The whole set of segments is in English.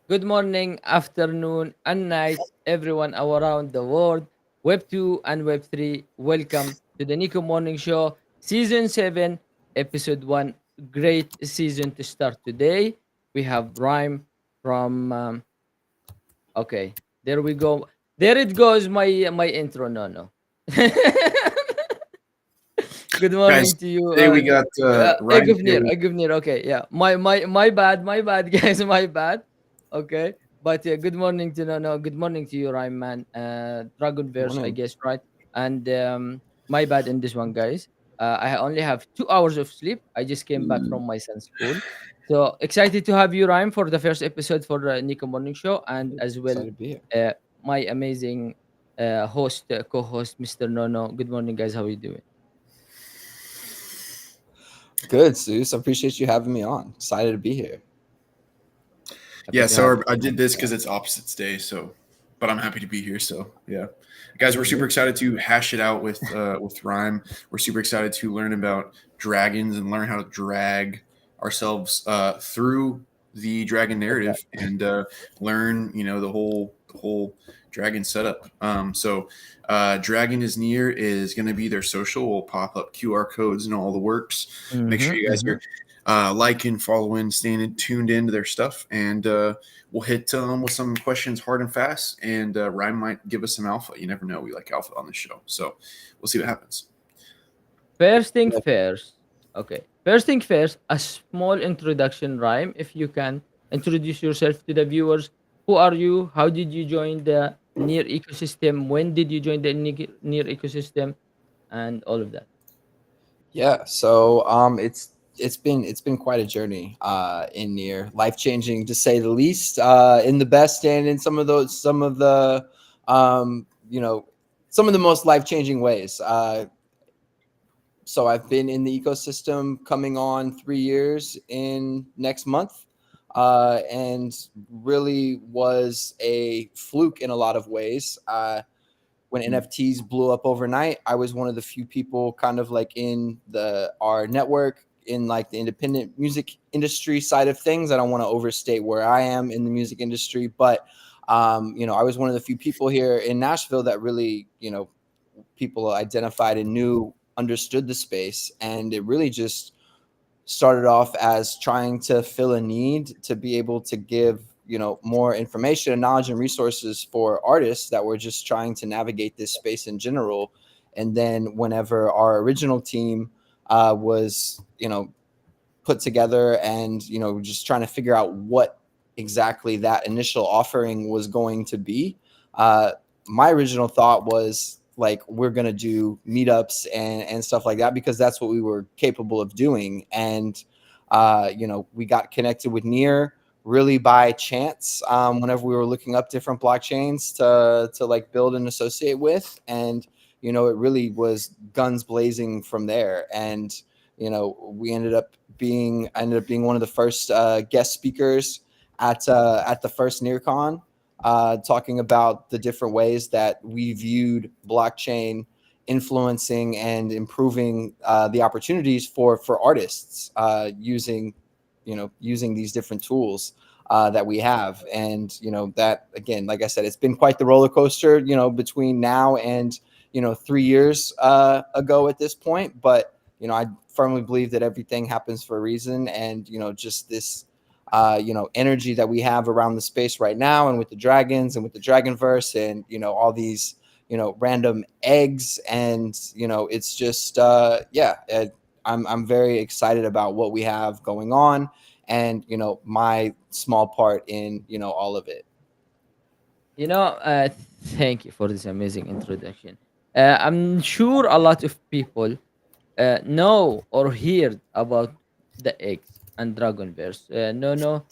Good morning, afternoon, and night, everyone around the world. Web 2 and Web 3, welcome to the Nico Morning Show, Season 7, Episode 1. Great season to start today. We have Rhyme from. Okay, there we go. There it goes, my intro. No. Good Guys, morning to you. today we got Ryan here. Eguvnir, Eguvnir. Okay, yeah. My bad, guys. My bad. Okay, but yeah. Good morning to no. Good morning to you, Ryan, man. Dragonverse, I Morning. guess, right? And my bad in this one, guys. I only have 2 hours of sleep. I just came back from my son's school. So excited to have you, Ryan, for the first episode for the Nico Morning Show, and as well, Excited to be here. uh, my amazing co-host, Mr. Nono. Good morning, guys. How are you doing? Good, Zeus. I appreciate you having me on. Excited to be here. Happy Yeah, to have so you. I did this because it's opposites day. So, but I'm happy to be here. So, yeah, guys, we're super excited to hash it out with Rhyme. We're super excited to learn about dragons and learn how to drag ourselves through the dragon narrative and learn, the whole dragon setup. Dragon is near is going to be their social. We'll pop up QR codes and all the works. Make sure Mhm, you guys mhm. are liking, following, staying tuned into their stuff, and we'll hit with some questions hard and fast. And Ryan might give us some alpha. You never know. We like alpha on this show, so we'll see what happens. First thing Yeah, first. Okay. First thing first, a small introduction, Rhyme. If you can introduce yourself to the viewers. Who are you? How did you join the Near ecosystem? When did you join the Near ecosystem? And all of that. yeah. So it's been quite a journey in near life changing to say the least. In the best and in some of the you know some of the most life changing ways. So I've been in the ecosystem coming on 3 years in next month, and really was a fluke in a lot of ways. When NFTs blew up overnight, I was one of the few people kind of like in the our network in like the independent music industry side of things. I don't want to overstate where I am in the music industry, but I was one of the few people here in Nashville that really, people identified and knew, understood the space. And it really just started off as trying to fill a need to be able to give more information and knowledge and resources for artists that were just trying to navigate this space in general. And then whenever our original team was put together and just trying to figure out what exactly that initial offering was going to be, uh, my original thought was like, we're going to do meetups and stuff like that because that's what we were capable of doing. And we got connected with Near really by chance, whenever we were looking up different blockchains to like build and associate with. And it really was guns blazing from there. And we ended up being one of the first guest speakers at the first NearCon, talking about the different ways that we viewed blockchain influencing and improving the opportunities for artists using these different tools that we have. And that, again, like I said, it's been quite the roller coaster between now and 3 years ago at this point. But I firmly believe that everything happens for a reason. And just this energy that we have around the space right now, and with the dragons and with the Dragonverse, and all these random eggs, and it's just I'm very excited about what we have going on, and my small part in all of it. You know, thank you for this amazing introduction. I'm sure a lot of people know or heard about the eggs and Dragonverse. No,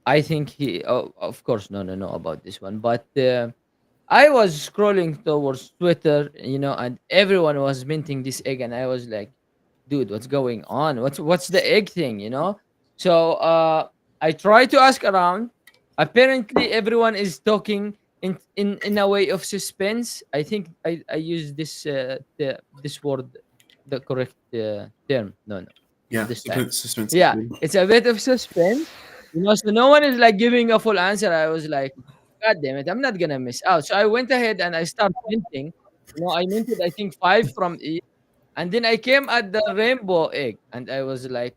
I think he, of course, no, about this one. But I was scrolling towards Twitter, and everyone was minting this egg, and I was like, dude, what's going on? What's the egg thing, So I try to ask around. Apparently everyone is talking in a way of suspense. I think I use this word, the correct term. No, Yeah, this to time. put suspense. Yeah, it's a bit of suspense, so no one is like giving a full answer. I was like, God damn it, I'm not gonna miss out. So I went ahead and I started minting. I minted I think 5 from each, and then I came at the rainbow egg, and I was like,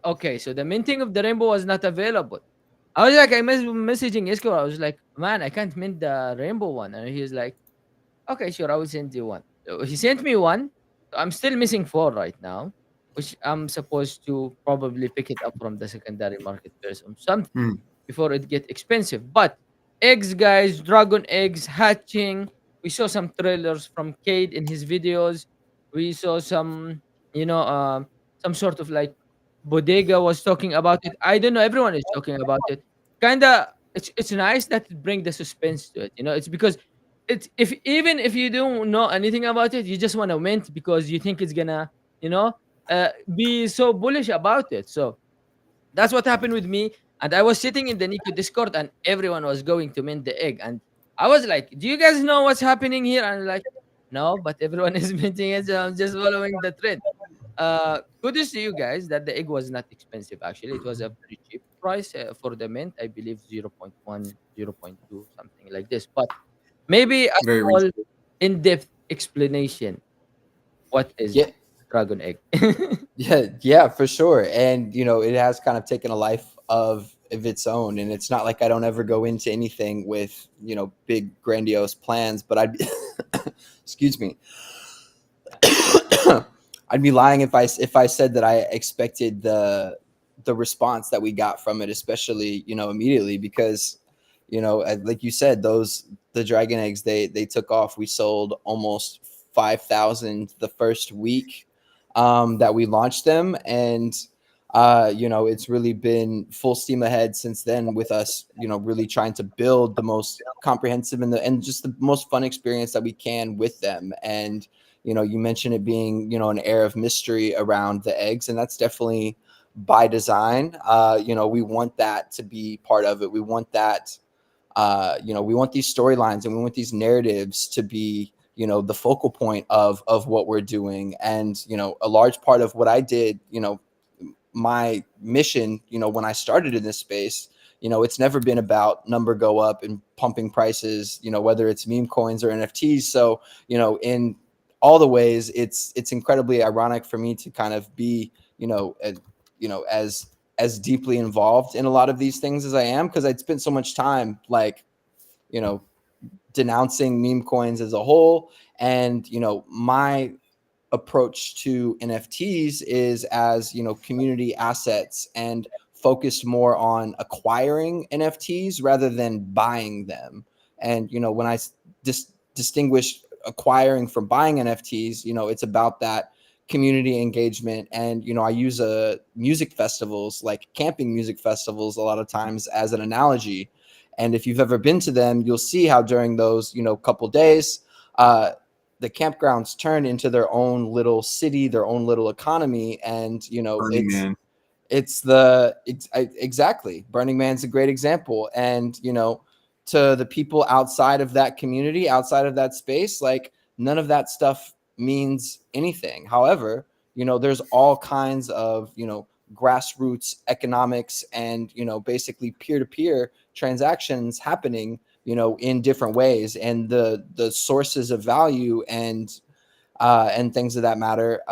okay, so the minting of the rainbow was not available. I was like, messaging Isco. I was like, man, I can't mint the rainbow one, and he's like, okay, sure, I will send you one. So he sent me one. So I'm still missing 4 right now, which I'm supposed to probably pick it up from the secondary market or something Hmm. before it get expensive. But eggs, guys, dragon eggs hatching. We saw some trailers from Cade in his videos. We saw some sort of like bodega was talking about it. I don't know. Everyone is talking about it. Kinda, it's nice that it bring the suspense to it. It's because it's if even if you don't know anything about it, you just want to mint because you think it's gonna, you know, be so bullish about it. So that's what happened with me. And I was sitting in the Nico Discord and everyone was going to mint the egg. And I was like, do you guys know what's happening here? And like, no, but everyone is minting it. So I'm just following the trend. Kudos to you guys that the egg was not expensive. Actually, it was a very cheap price for the mint. I believe 0.1, 0.2, something like this. But maybe a Very small reasonable. in-depth explanation. What is Yeah, dragon egg? yeah, for sure. And it has kind of taken a life of its own. And it's not like I don't ever go into anything with big grandiose plans. But I'd be, excuse me, I'd be lying if I said that I expected the response that we got from it, especially immediately, because like you said, the dragon eggs, they took off. We sold almost 5,000 the first week that we launched them, and it's really been full steam ahead since then, with us really trying to build the most comprehensive and just the most fun experience that we can with them. And you mentioned it being an air of mystery around the eggs, and that's definitely by design. We want that to be part of it. We want that we want these storylines and we want these narratives to be the focal point of what we're doing. And a large part of what I did, my mission, when I started in this space, it's never been about number go up and pumping prices, whether it's meme coins or NFTs. So in all the ways, it's incredibly ironic for me to kind of be as deeply involved in a lot of these things as I am, because I'd spent so much time like denouncing meme coins as a whole. And my approach to NFTs is as community assets, and focused more on acquiring NFTs rather than buying them. And when I distinguish acquiring from buying NFTs, it's about that community engagement. And I use music festivals, like camping music festivals, a lot of times as an analogy. And if you've ever been to them, you'll see how during those couple days, the campgrounds turn into their own little city, their own little economy. And Burning Man. Exactly, Burning Man's a great example. And to the people outside of that community, outside of that space, like none of that stuff means anything. However, there's all kinds of grassroots economics and basically peer-to-peer transactions happening in different ways. And the sources of value and things of that matter,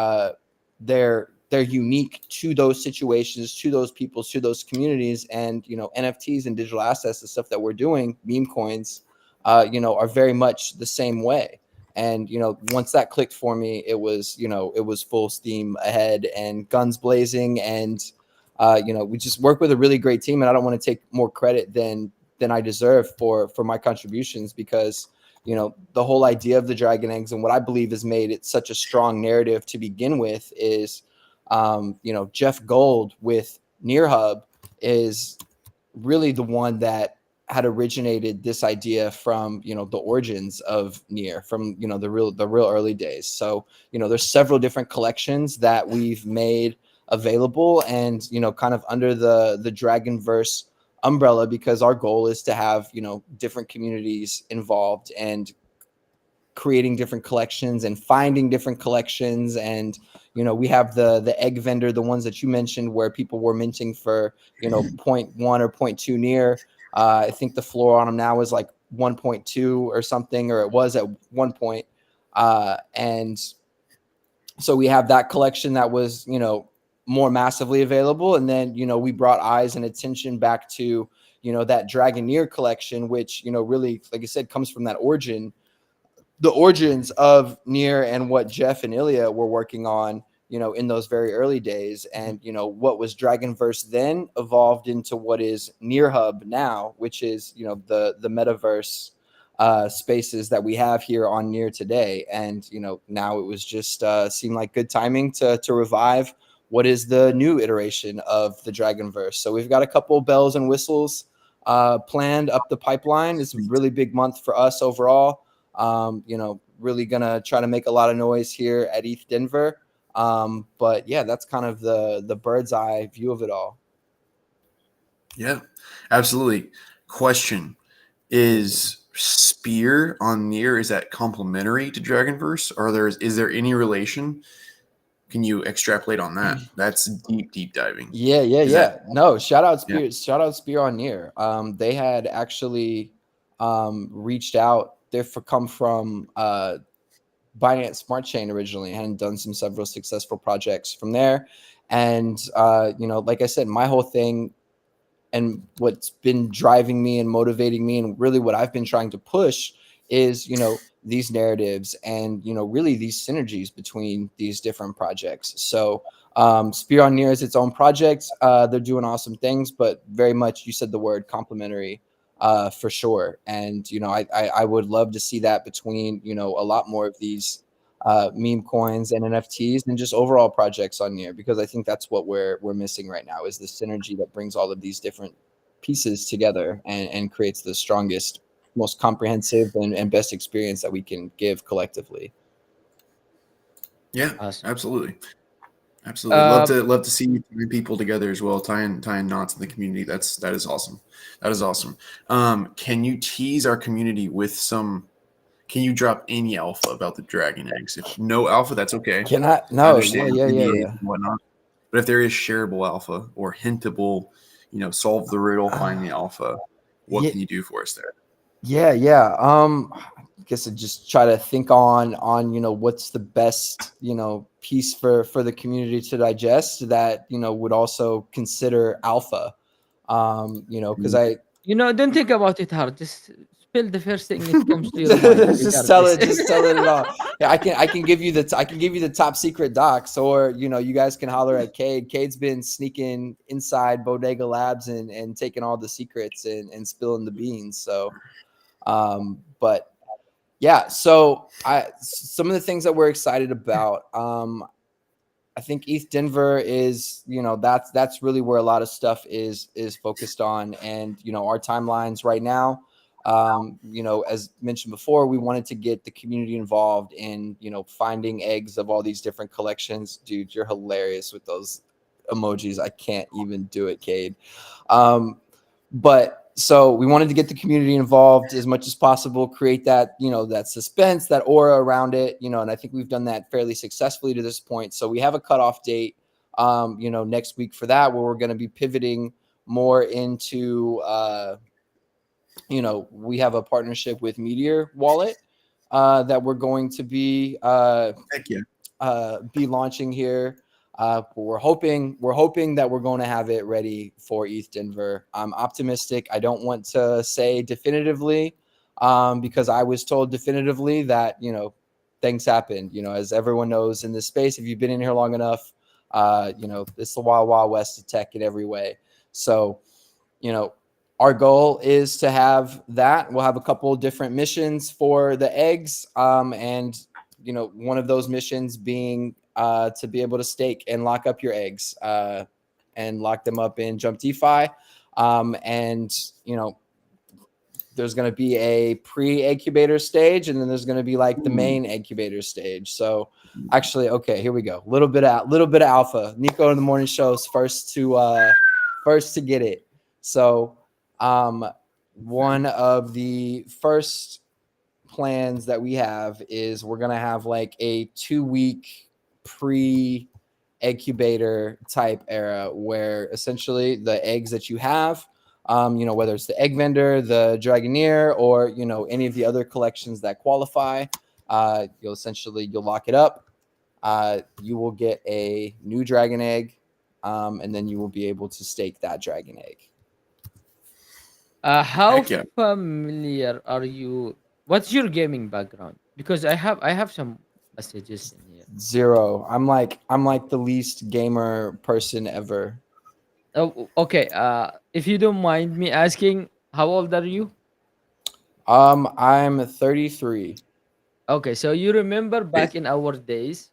they're unique to those situations, to those people, to those communities. And NFTs and digital assets, the stuff that we're doing, meme coins, are very much the same way. And once that clicked for me, it was full steam ahead and guns blazing. And we just work with a really great team. And I don't want to take more credit than I deserve for my contributions, because the whole idea of the dragon eggs, and what I believe has made it such a strong narrative to begin with, is Jeff Gold with NearHub is really the one that had originated this idea from, you know, the origins of Nier, from, you know, the real early days. So, you know, there's several different collections that we've made available, and, you know, kind of under the Dragonverse umbrella, because our goal is to have, you know, different communities involved and creating different collections and finding different collections. And, you know, we have the egg vendor, the ones that you mentioned, where people were minting for, you know, 0.1 or 0.2 Nier. I think the floor on them now is like 1.2 or something, or it was at one point. And so we have that collection that was, you know, more massively available. And then, you know, we brought eyes and attention back to, you know, that Dragoneer collection, which, you know, really, like I said, comes from that the origins of Nier and what Jeff and Ilya were working on, you know, in those very early days. And, you know, what was Dragonverse then evolved into what is Nier Hub now, which is, you know, the metaverse spaces that we have here on Nier today. And, you know, now it was just seemed like good timing to revive what is the new iteration of the Dragonverse. So we've got a couple bells and whistles planned up the pipeline. It's a really big month for us overall. You know, really gonna try to make a lot of noise here at ETH Denver. But yeah, that's kind of the bird's eye view of it all. Yeah, absolutely. Question: is Spear on Nier, is that complementary to Dragonverse, or is there any relation? Can you extrapolate on that? That's deep diving. Yeah. No, shout out Spear. Yeah. Shout out Spear on Nier. They had actually reached out. They're come from Binance Smart Chain originally, and done several successful projects from there. And you know, like I said, my whole thing and what's been driving me and motivating me, and really what I've been trying to push, is, you know, these narratives and, you know, really these synergies between these different projects. So Spear on Nier is its own project. They're doing awesome things, but very much, you said the word, complementary, for sure. And, you know, I would love to see that between, you know, a lot more of these meme coins and NFTs and just overall projects on Nier, because I think that's what we're missing right now, is the synergy that brings all of these different pieces together and creates the strongest, most comprehensive and best experience that we can give collectively. Yeah, Awesome. absolutely. Absolutely. Love to see people together as well, tying knots in the community. That is awesome. That is awesome. Can you tease our community with some? Can you drop any alpha about the dragon eggs? If no alpha, that's okay. Can I? I No. understand Yeah. NDAs and whatnot. But if there is shareable alpha or hintable, you know, solve the riddle, find the alpha, what Yeah. can you do for us there? Yeah. I guess I just try to think on, you know, what's the best, you know, piece for the community to digest that, you know, would also consider alpha. You know, because You know, don't think about it hard. Just spill the first thing that comes to your mind, just tell regardless. it, all. Yeah, I can give you the top secret docs, or, you know, you guys can holler at Cade. Cade's been sneaking inside Bodega Labs and taking all the secrets and spilling the beans. So but yeah, so some of the things that we're excited about, I think ETH Denver is, you know, that's really where a lot of stuff is focused on. And, you know, our timelines right now, you know, as mentioned before, we wanted to get the community involved in, you know, finding eggs of all these different collections. Dude, you're hilarious with those emojis. I can't even do it, Cade. But so we wanted to get the community involved as much as possible, create that, you know, that suspense, that aura around it, you know, and I think we've done that fairly successfully to this point. So we have a cutoff date, you know, next week for that, where we're going to be pivoting more into, you know, we have a partnership with Meteor Wallet that we're going to be Heck yeah. be launching here. We're hoping that we're going to have it ready for ETH Denver. I'm optimistic. I don't want to say definitively, because I was told definitively that, you know, things happen. You know, as everyone knows in this space, if you've been in here long enough, you know, it's the wild, wild west of tech in every way. So, you know, our goal is to have that. We'll have a couple of different missions for the eggs, and, you know, one of those missions being to be able to stake and lock up your eggs and lock them up in Jump DeFi. And, you know, there's going to be a pre-incubator stage, and then there's going to be like the Ooh. main incubator stage. So actually, okay, here we go. Little bit of alpha. Nico in the morning show is first to get it. So one of the first plans that we have is we're going to have like a 2-week pre-incubator type era where essentially the eggs that you have, whether it's the egg vendor, the Dragoneer, or any of the other collections that qualify, you'll lock it up. You will get a new dragon egg, and then you will be able to stake that dragon egg. How Heck yeah. familiar are you? What's your gaming background? Because I have some messages in here. 0. I'm like the least gamer person ever. Oh, okay. If you don't mind me asking, how old are you? I'm 33. Okay, so you remember back in our days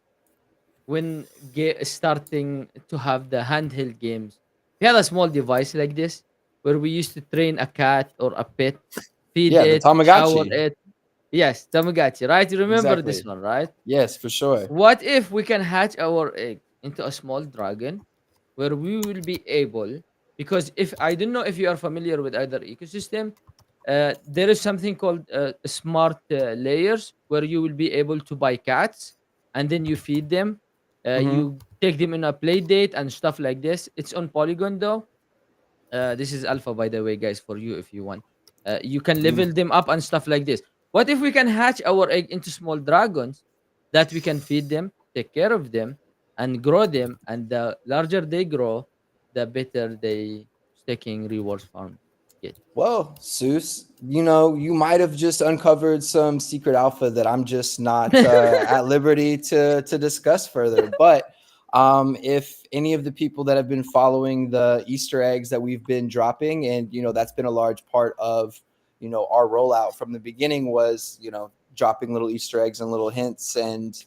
when starting to have the handheld games, we had a small device like this where we used to train a cat or a pet, feed Yeah, the it, shower Tamagotchi. it. Yes, Tamagotchi, right? You remember this Exactly. one, right? Yes, for sure. What if we can hatch our egg into a small dragon where we will be able, because if I don't know if you are familiar with either ecosystem, there is something called smart layers where you will be able to buy cats and then you feed them. Mm-hmm. You take them in a play date and stuff like this. It's on Polygon though. This is alpha, by the way, guys, for you if you want. You can level them up and stuff like this. What if we can hatch our egg into small dragons that we can feed them, take care of them, and grow them? And the larger they grow, the better they staking rewards farm get. Well, Seuss, you might have just uncovered some secret alpha that I'm just not at liberty to discuss further. But if any of the people that have been following the Easter eggs that we've been dropping, and that's been a large part of our rollout from the beginning, was dropping little Easter eggs and little hints, and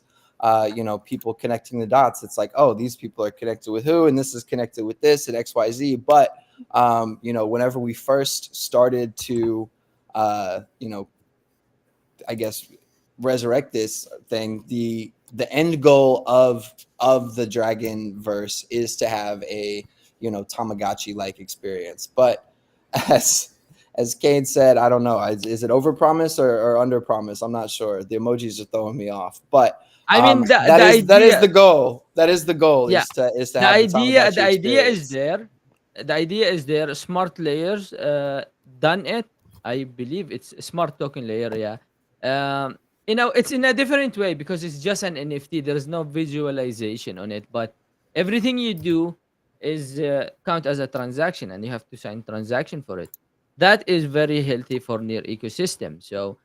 people connecting the dots. It's like, oh, these people are connected with who, and this is connected with this and XYZ. But whenever we first started to I guess resurrect this thing, the end goal of the Dragon verse is to have a Tamagotchi like experience. But as Kane said, I don't know, is it over promise or under promise? I'm not sure. The emojis are throwing me off, but I mean, that is the goal. That is the goal. yeah, Is to the have idea, the idea is experience. there. The idea is there. Smart layers done it. I believe it's a smart token layer. Yeah. It's in a different way because it's just an NFT. There is no visualization on it, but everything you do is count as a transaction, and you have to sign transaction for it. That is very healthy for near ecosystem. So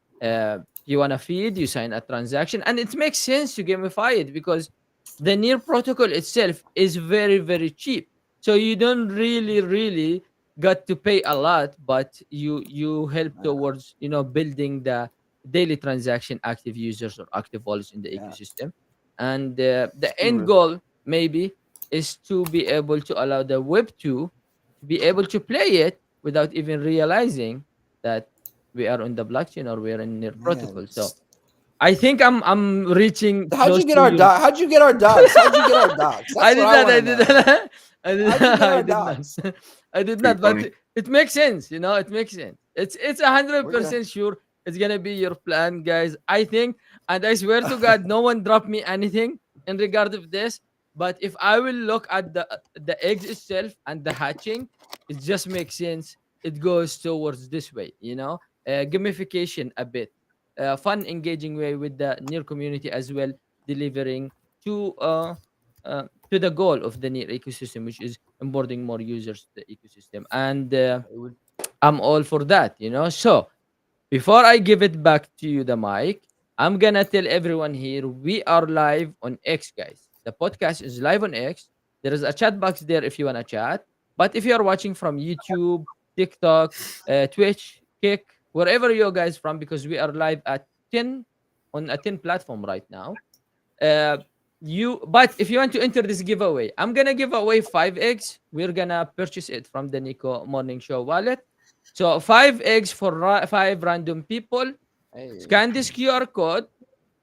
you wanna feed, you sign a transaction, and it makes sense to gamify it because the near protocol itself is very very cheap, so you don't really got to pay a lot, but you help towards building the daily transaction active users or active wallets in the Yeah. ecosystem. And the end True. goal maybe is to be able to allow the web 2 to be able to play it without even realizing that we are on the blockchain or we are in near Man, protocol. So I think I'm reaching how'd close you get to our you. doc? How'd you get our docs? How'd you get our docs? I That's what did I not. want I to did know. not. I did How'd you not. get I our did not. docs? I did Pretty not. But funny. it makes sense. It makes sense. It's a hundred We're gonna. percent sure it's gonna be your plan, guys. I think, and I swear to God, no one dropped me anything in regard of this. But if I will look at the eggs itself and the hatching, it just makes sense. It goes towards this way. Gamification a bit, fun, engaging way with the near community as well, delivering to uh, to the goal of the near ecosystem, which is onboarding more users to the ecosystem. And It would. I'm all for that. So before I give it back to you, the mic, I'm gonna tell everyone here we are live on X, guys. The podcast is live on X. There is a chat box there if you wanna chat. But if you are watching from YouTube, TikTok, Twitch, Kick, wherever you guys from, because we are live at 10 on a 10 platform right now. Uh, but if you want to enter this giveaway, I'm gonna give away 5 eggs. We're gonna purchase it from the Nico Morning Show wallet. So 5 eggs for 5 random people. Hey. Scan this QR code.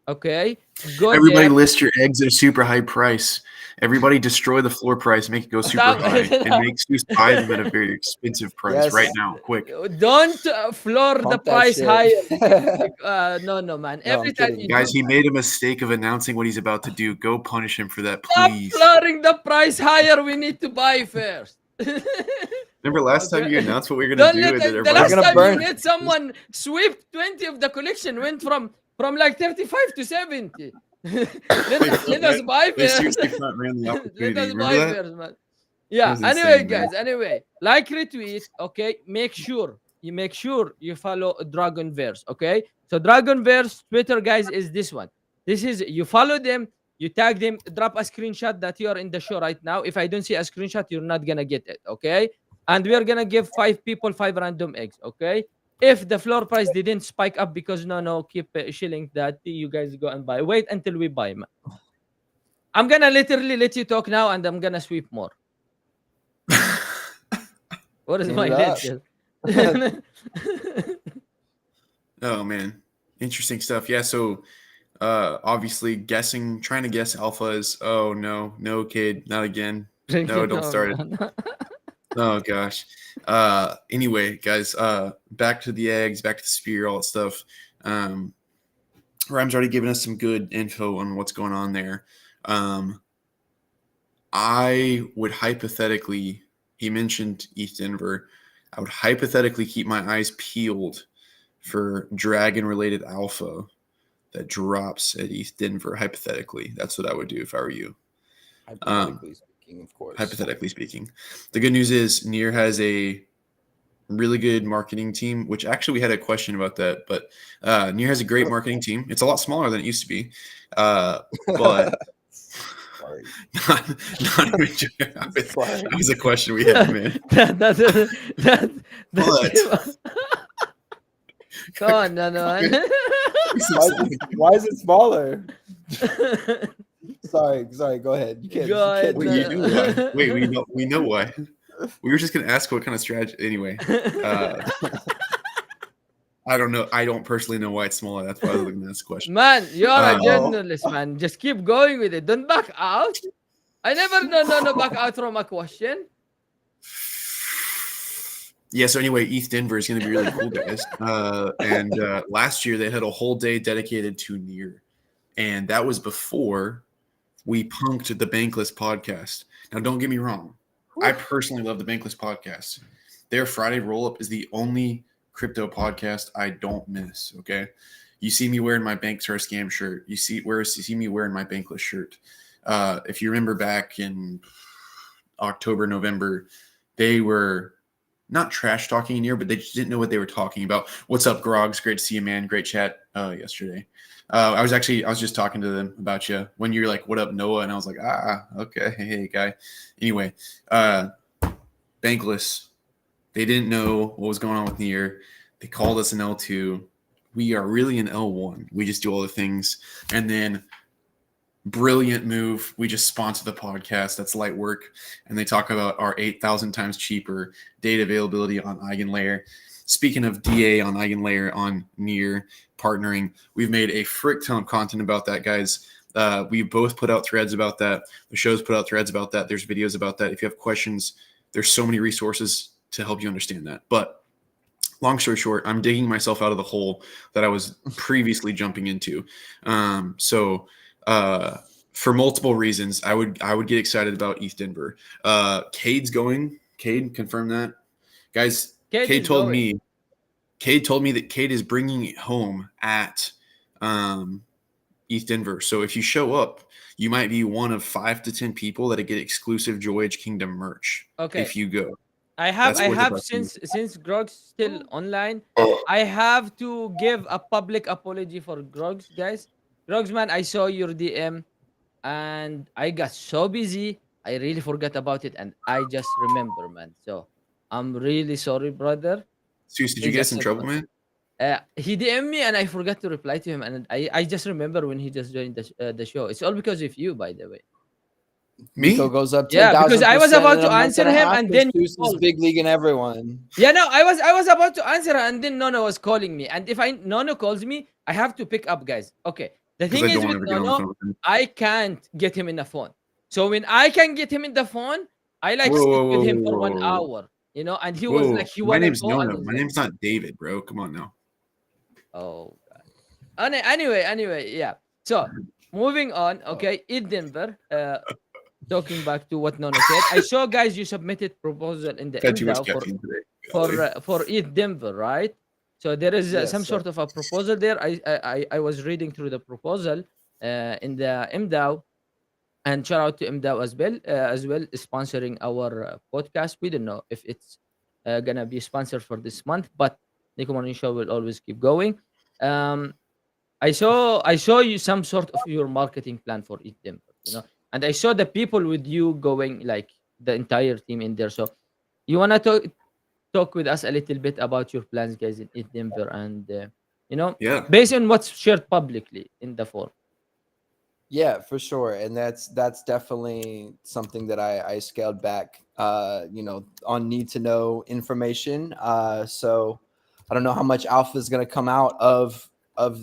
Okay, go Everybody there. list your eggs at a super high price. Everybody destroy the floor price, make it go super Stop. high, and make Seuss buy them at a very expensive price Yes. right now, quick. Don't floor the Pump that price shit. higher. No, man. No, Every I'm time kidding. you Guys, do, he made a mistake of announcing what he's about to do. Go punish him for that, stop please. flooring the price higher. We need to buy first. Remember last time Okay. you announced what we were Don't gonna do, let and then the everybody last gonna time burn- you let someone sweep 20 of the collection went from like 35 to 70. let us buy They first. seriously front ran the Let opportunity. us Remember buy that? first, man. Yeah. was Anyway, insane, man. guys. Anyway, like, retweet. Okay. Make sure you follow Dragonverse. Okay. So Dragonverse Twitter, guys, is this one. This is, you follow them. You tag them. Drop a screenshot that you are in the show right now. If I don't see a screenshot, you're not gonna get it. Okay. And we are gonna give 5 people 5 random eggs. Okay. If the floor price didn't spike up, because no, keep shilling that, you guys go and buy. Wait until we buy, man. I'm gonna literally let you talk now, and I'm gonna sweep more. What is Clean my it up. legend? Oh man, interesting stuff. Yeah, so obviously trying to guess alphas. Oh no, kid, not again. No, don't start it. man. Oh gosh. Anyway, guys, back to the eggs, back to the spear, all that stuff. Rhyme's already given us some good info on what's going on there. I would hypothetically, he mentioned East Denver. I would hypothetically keep my eyes peeled for dragon related alpha that drops at East Denver. Hypothetically, that's what I would do if I were you. Hypothetically speaking, of course. Hypothetically speaking, the good news is Near has a really good marketing team, which actually we had a question about that, but Near has a great marketing team. It's a lot smaller than it used to be, but Sorry. not even joking. That was a question we had, man. But Come on, no, man. Why is it smaller? Sorry. Go ahead. You can't. Go ahead, wait, you know why? Wait, we know why. We were just gonna ask what kind of strategy. Anyway, I don't know. I don't personally know why it's smaller. That's why I was looking at this question. Man, you are a Oh. journalist, man. Just keep going with it. Don't back out. I never no back out from a question. Yeah. So anyway, East Denver is going to be really cool, guys. And last year they had a whole day dedicated to Near, and that was before we punked the Bankless podcast. Now, don't get me wrong. I personally love the Bankless podcast. Their Friday roll up is the only crypto podcast I don't miss. Okay. You see me wearing my Banks Are a Scam shirt. You see me wearing my Bankless shirt. If you remember back in October, November, they were not trash talking Near, but they just didn't know what they were talking about. What's up, Grogs? Great to see you, man. Great chat yesterday. I was just talking to them about you when you're like, what up, Noah? And I was like, okay. Hey, guy. Anyway, Bankless, they didn't know what was going on with Near. They called us an L2. We are really an L1. We just do all the things. And then brilliant move. We just sponsor the podcast. That's light work. And they talk about our 8,000 times cheaper data availability on EigenLayer. Speaking of DA on EigenLayer on Near partnering, we've made a frick ton of content about that, guys. We both put out threads about that. The show's put out threads about that. There's videos about that. If you have questions, there's so many resources to help you understand that. But long story short, I'm digging myself out of the hole that I was previously jumping into. For multiple reasons, I would get excited about East Denver. Cade's going. Cade, confirm that, guys. Cade told me that Cade is bringing it home at East Denver. So if you show up, you might be one of 5 to 10 people that get exclusive Joy Age Kingdom merch. Okay. If you go, I have That's worth it, since Grog's still online, I have to give a public apology for Grog's, guys. Grog's, man, I saw your DM and I got so busy. I really forgot about it and I just remember, man. So I'm really sorry, brother. Zeus, did you Please get us in accept trouble, my- man? He DM'd me and I forgot to reply to him, and I just remember when he just joined the show. It's all because of you, by the way. Me? Nico goes up Yeah, because 10,000% I was about in to a month answer and a him, half. and then he Juice is called. big league and everyone. Yeah, no, I was about to answer, and then Nono was calling me. And if Nono calls me, I have to pick up, guys. Okay. The Because thing I is don't want with to ever get on the Nono, phone with him. I can't get him in the phone. So when I can get him in the phone, I like Whoa, sit whoa, with whoa, him whoa, for whoa, 1 hour, and he was like, whoa. he My wanna name's go, and I Nono. was My like, name's not David, bro. Come on now. oh God. Anyway, yeah. So moving on, okay, in Denver, talking back to what Nono said, I saw, guys, you submitted proposal in the Had too much MDAO caffeine today. Golly. for ETH Denver, right? So there is Yes, some sir. sort of a proposal there. I was reading through the proposal in the MDAO, and shout out to MDAO as well, sponsoring our podcast. We don't know if it's gonna be sponsored for this month, but Nico Morning Show will always keep going. Um, I saw you some sort of your marketing plan for Eat Denver, and I saw the people with you going, like the entire team in there. So you wanna talk with us a little bit about your plans, guys, in Eat Denver, and Yeah. based on what's shared publicly in the forum. Yeah, for sure, and that's definitely something that I scaled back. On need to know information. So I don't know how much alpha is going to come out of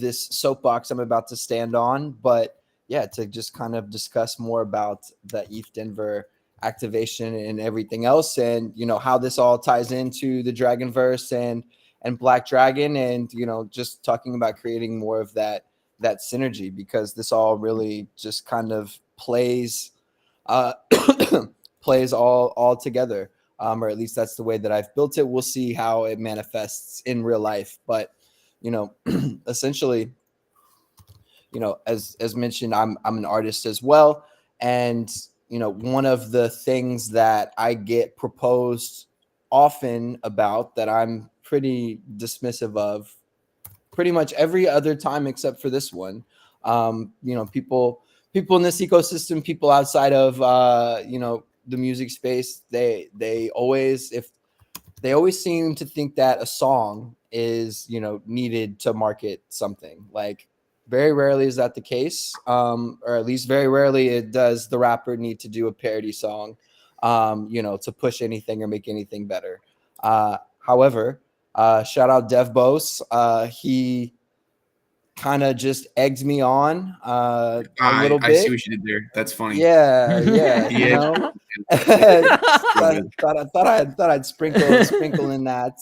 this soapbox I'm about to stand on, but yeah, to just kind of discuss more about the ETH Denver activation and everything else, and how this all ties into the Dragonverse and Black Dragon, and just talking about creating more of that synergy, because this all really just kind of plays uh plays all together, or at least that's the way that I've built it. We'll see how it manifests in real life, but essentially, as mentioned, I'm an artist as well, and one of the things that I get proposed often about, that I'm pretty dismissive of pretty much every other time except for this one. People in this ecosystem, people outside of the music space, they always seem to think that a song is needed to market something. Like, very rarely is that the case, or at least very rarely does the rapper need to do a parody song to push anything or make anything better. However, shout out Dev Bose. He kind of just egged me on a little I see bit. what you did there. That's funny. Yeah, Yeah. thought I'd sprinkle in that.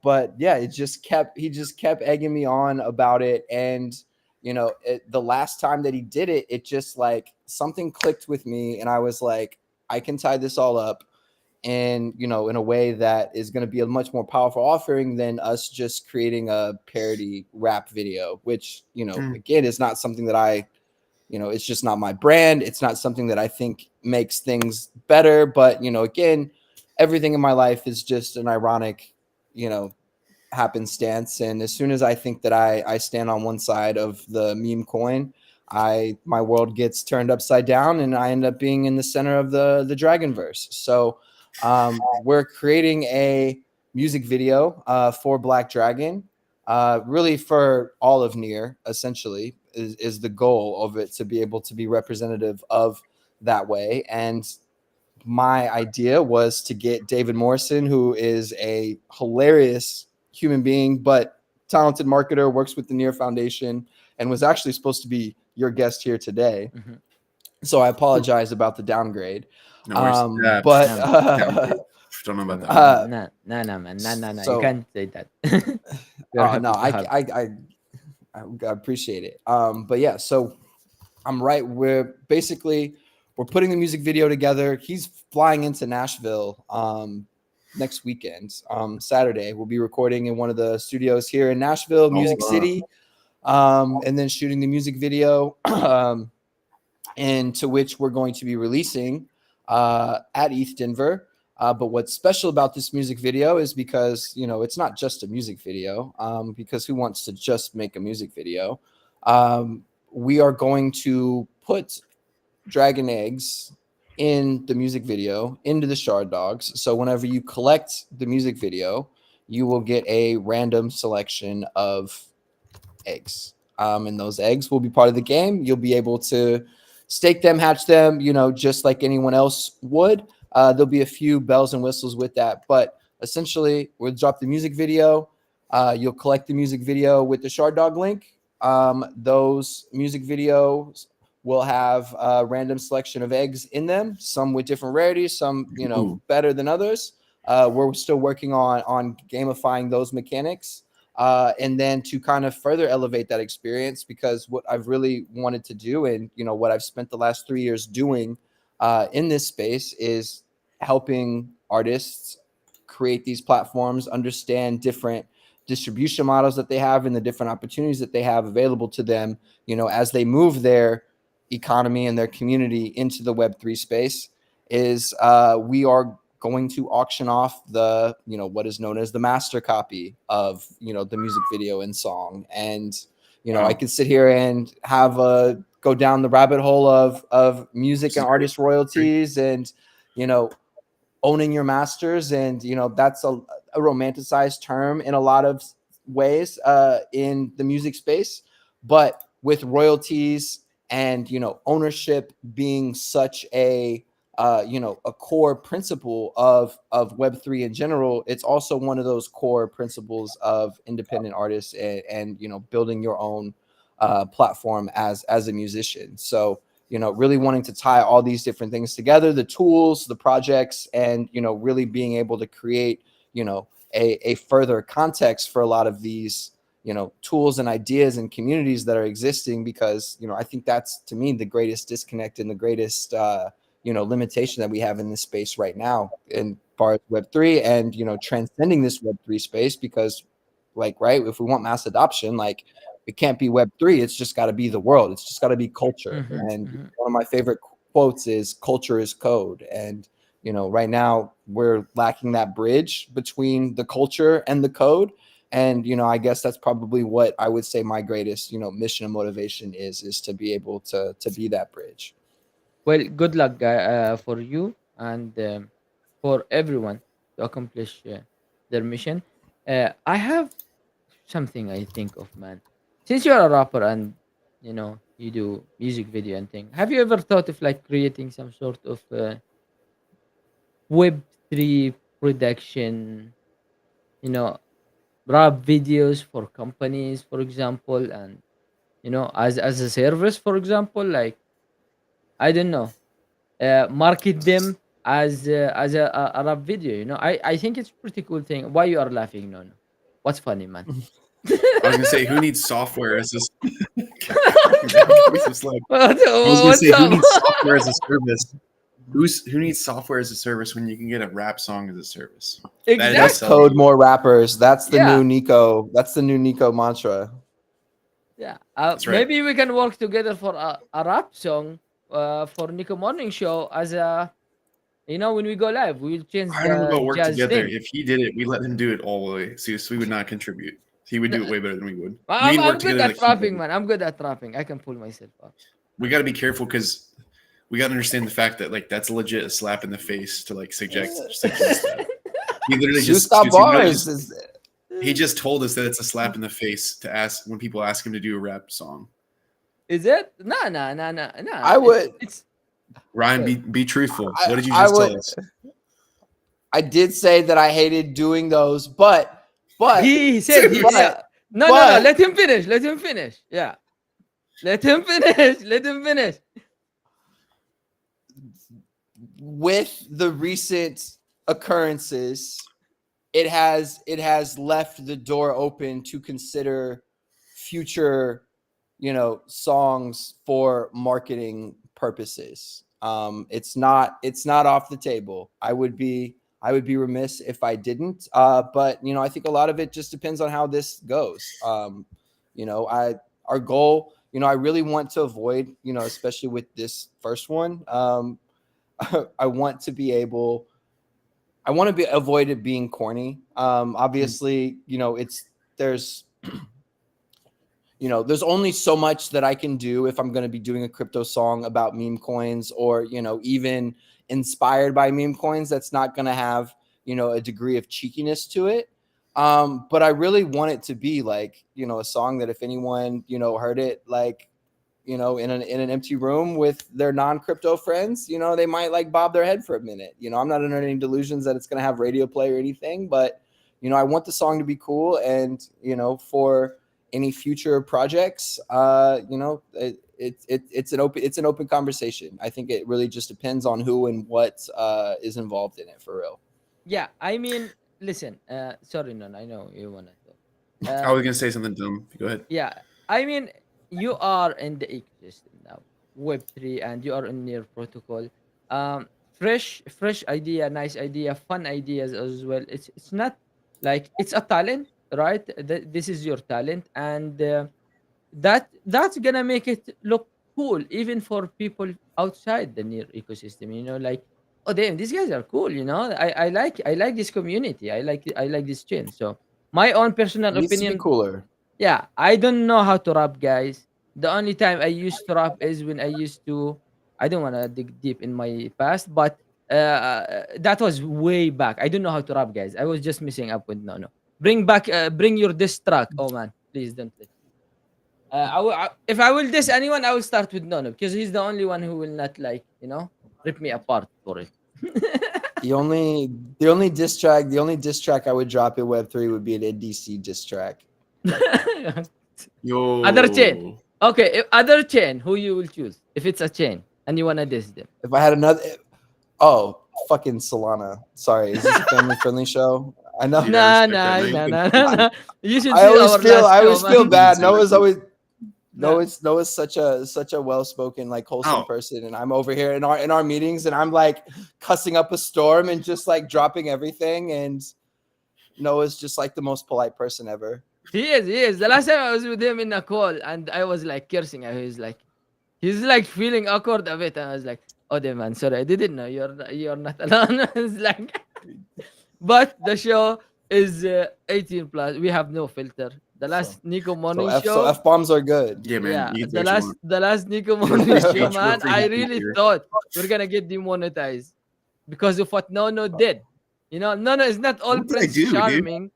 But yeah, he just kept egging me on about it, and the last time that he did it, it just like something clicked with me, and I was like, I can tie this all up, and in a way that is going to be a much more powerful offering than us just creating a parody rap video, which again is not something that I it's just not my brand. It's not something that I think makes things better, but again, everything in my life is just an ironic happenstance, and as soon as I think that I stand on one side of the meme coin, my world gets turned upside down, and I end up being in the center of the Dragonverse. So we're creating a music video for Black Dragon, really for all of Near, essentially, is the goal of it, to be able to be representative of that way. And my idea was to get David Morrison, who is a hilarious human being, but talented marketer, works with the Near Foundation, and was actually supposed to be your guest here today. Mm-hmm. So I apologize about the downgrade. No worries. But don't know about that. No, man, no. So, you can't say that. no, I appreciate it. But yeah, so I'm right. We're putting the music video together. He's flying into Nashville next weekend. Saturday, we'll be recording in one of the studios here in Nashville, Music City, and then shooting the music video, and to which we're going to be releasing at ETH Denver. But what's special about this music video is because, it's not just a music video, because who wants to just make a music video? We are going to put dragon eggs in the music video into the shard dogs. So whenever you collect the music video, you will get a random selection of eggs. And those eggs will be part of the game. You'll be able to, stake them, hatch them, just like anyone else would. There'll be a few bells and whistles with that, but essentially we'll drop the music video. You'll collect the music video with the Shard Dog link. Those music videos will have a random selection of eggs in them, some with different rarities, some better than others. We're still working on gamifying those mechanics, and then to kind of further elevate that experience, because what I've really wanted to do, and what I've spent the last 3 years doing in this space, is helping artists create these platforms, understand different distribution models that they have and the different opportunities that they have available to them, as they move their economy and their community into the Web3 space. Is we are going to auction off the, what is known as the master copy of, the music video and song. And, I could sit here and go down the rabbit hole of music and artist royalties and, owning your masters. And, that's a romanticized term in a lot of ways in the music space, but with royalties and, ownership being such a core principle of Web3 in general, it's also one of those core principles of independent artists and building your own platform as a musician. So, really wanting to tie all these different things together, the tools, the projects, and, really being able to create, a further context for a lot of these, tools and ideas and communities that are existing, because, I think that's, to me, the greatest disconnect and the greatest, limitation that we have in this space right now in far as Web3 and, transcending this Web3 space, because if we want mass adoption, it can't be Web3. It's just got to be the world. It's just got to be culture. And one of my favorite quotes is culture is code. And, right now we're lacking that bridge between the culture and the code. And, I guess that's probably what I would say my greatest, mission and motivation is to be able to be that bridge. Well, good luck, for you and for everyone to accomplish their mission. I have something I think of, man. Since you're a rapper and you do music video and thing, have you ever thought of creating some sort of Web3 production? You know, rap videos for companies, for example, and as a service, for example, I don't know, market them as a rap video. I think it's pretty cool thing. Why you are laughing? No, what's funny, man? I was gonna say, who needs software as this? I was gonna What's say, who needs up? software as a service? Who needs software as a service when you can get a rap song as a service? Exactly. Let's code more rappers. That's the Yeah. new Nico. That's the new Nico mantra. Yeah, That's right. maybe we can work together for a rap song for Nico Morning Show as a when we go live, we'll change I don't know the about work jazz together. thing. If he did it, we let him do it all the way. So we would not contribute. He would do it way better than we would. We need to I'm work good together at like he rapping, would. man. I'm good at rapping. I can pull myself up. We got to be careful because we got to understand the fact that that's legit a slap in the face to suggest that. He literally just Shoestar excuse me, no, bars. he just told us that it's a slap in the face to ask when people ask him to do a rap song. Is it? No. I would. It's Ryan, be truthful. What did you I just would- tell us? I did say that I hated doing those, but he said he, But- yeah. No. but- Let him finish. Let him finish. Yeah. Let him finish. Let him finish. with the recent occurrences, it has left the door open to consider future, songs for marketing purposes. It's not off the table. I would be remiss if I didn't. But I think a lot of it just depends on how this goes. Our goal, I really want to avoid, especially with this first one. I want to avoid it being corny. Obviously, there's only so much that I can do if I'm going to be doing a crypto song about meme coins or, even inspired by meme coins. That's not going to have, a degree of cheekiness to it. But I really want it to be a song that if anyone, heard it, in an empty room with their non-crypto friends, they might like bob their head for a minute. I'm not under any delusions that it's going to have radio play or anything, but I want the song to be cool, and for any future projects, it's an open conversation. I think it really just depends on who and what is involved in it for real. Yeah, I mean, listen. Sorry, no, I know you wanna talk. I was gonna say something dumb. Go ahead. Yeah, I mean, you are in the ecosystem now, Web3, and you are in your protocol. Fresh idea, nice idea, fun ideas as well. It's not like it's a talent, right? This is your talent, and that's gonna make it look cool even for people outside the near ecosystem. Like, oh damn, these guys are cool. I like this community. I like this chain. So my own personal It needs to be opinion. cooler. Yeah, I don't know how to rap, guys. The only time I used to rap is when I used to. I don't want to dig deep in my past, but that was way back. I don't know how to rap, guys. I was just messing up with no. Bring your diss track. Oh man, please don't. If I will diss anyone, I will start with Nono because he's the only one who will not rip me apart for it. The only diss track I would drop in Web3 would be an NDC diss track. Yo. Other chain. Okay, if other chain, who you will choose? If it's a chain and you wanna diss them. If I had another, fucking Solana. Sorry, is this a family friendly show? I know. Yeah. Nah. You should. I always feel bad. man. Noah's such a well-spoken, like wholesome person, and I'm over here in our meetings, and I'm like cussing up a storm and just like dropping everything, and Noah's just like the most polite person ever. He is. The last time I was with him in a call and I was like cursing at him, he's like feeling awkward a bit, and I was like, oh damn man, sorry, I didn't know you're not alone. It's like, but the show is 18 plus. We have no filter. The last Nico morning show. So F-bombs are good. Yeah, man. Yeah, you can say what the last Nico morning show, Each man. one I for really here. thought we're gonna get demonetized because of what Nono did. Nono is not all What did I Prince do, dude? Charming.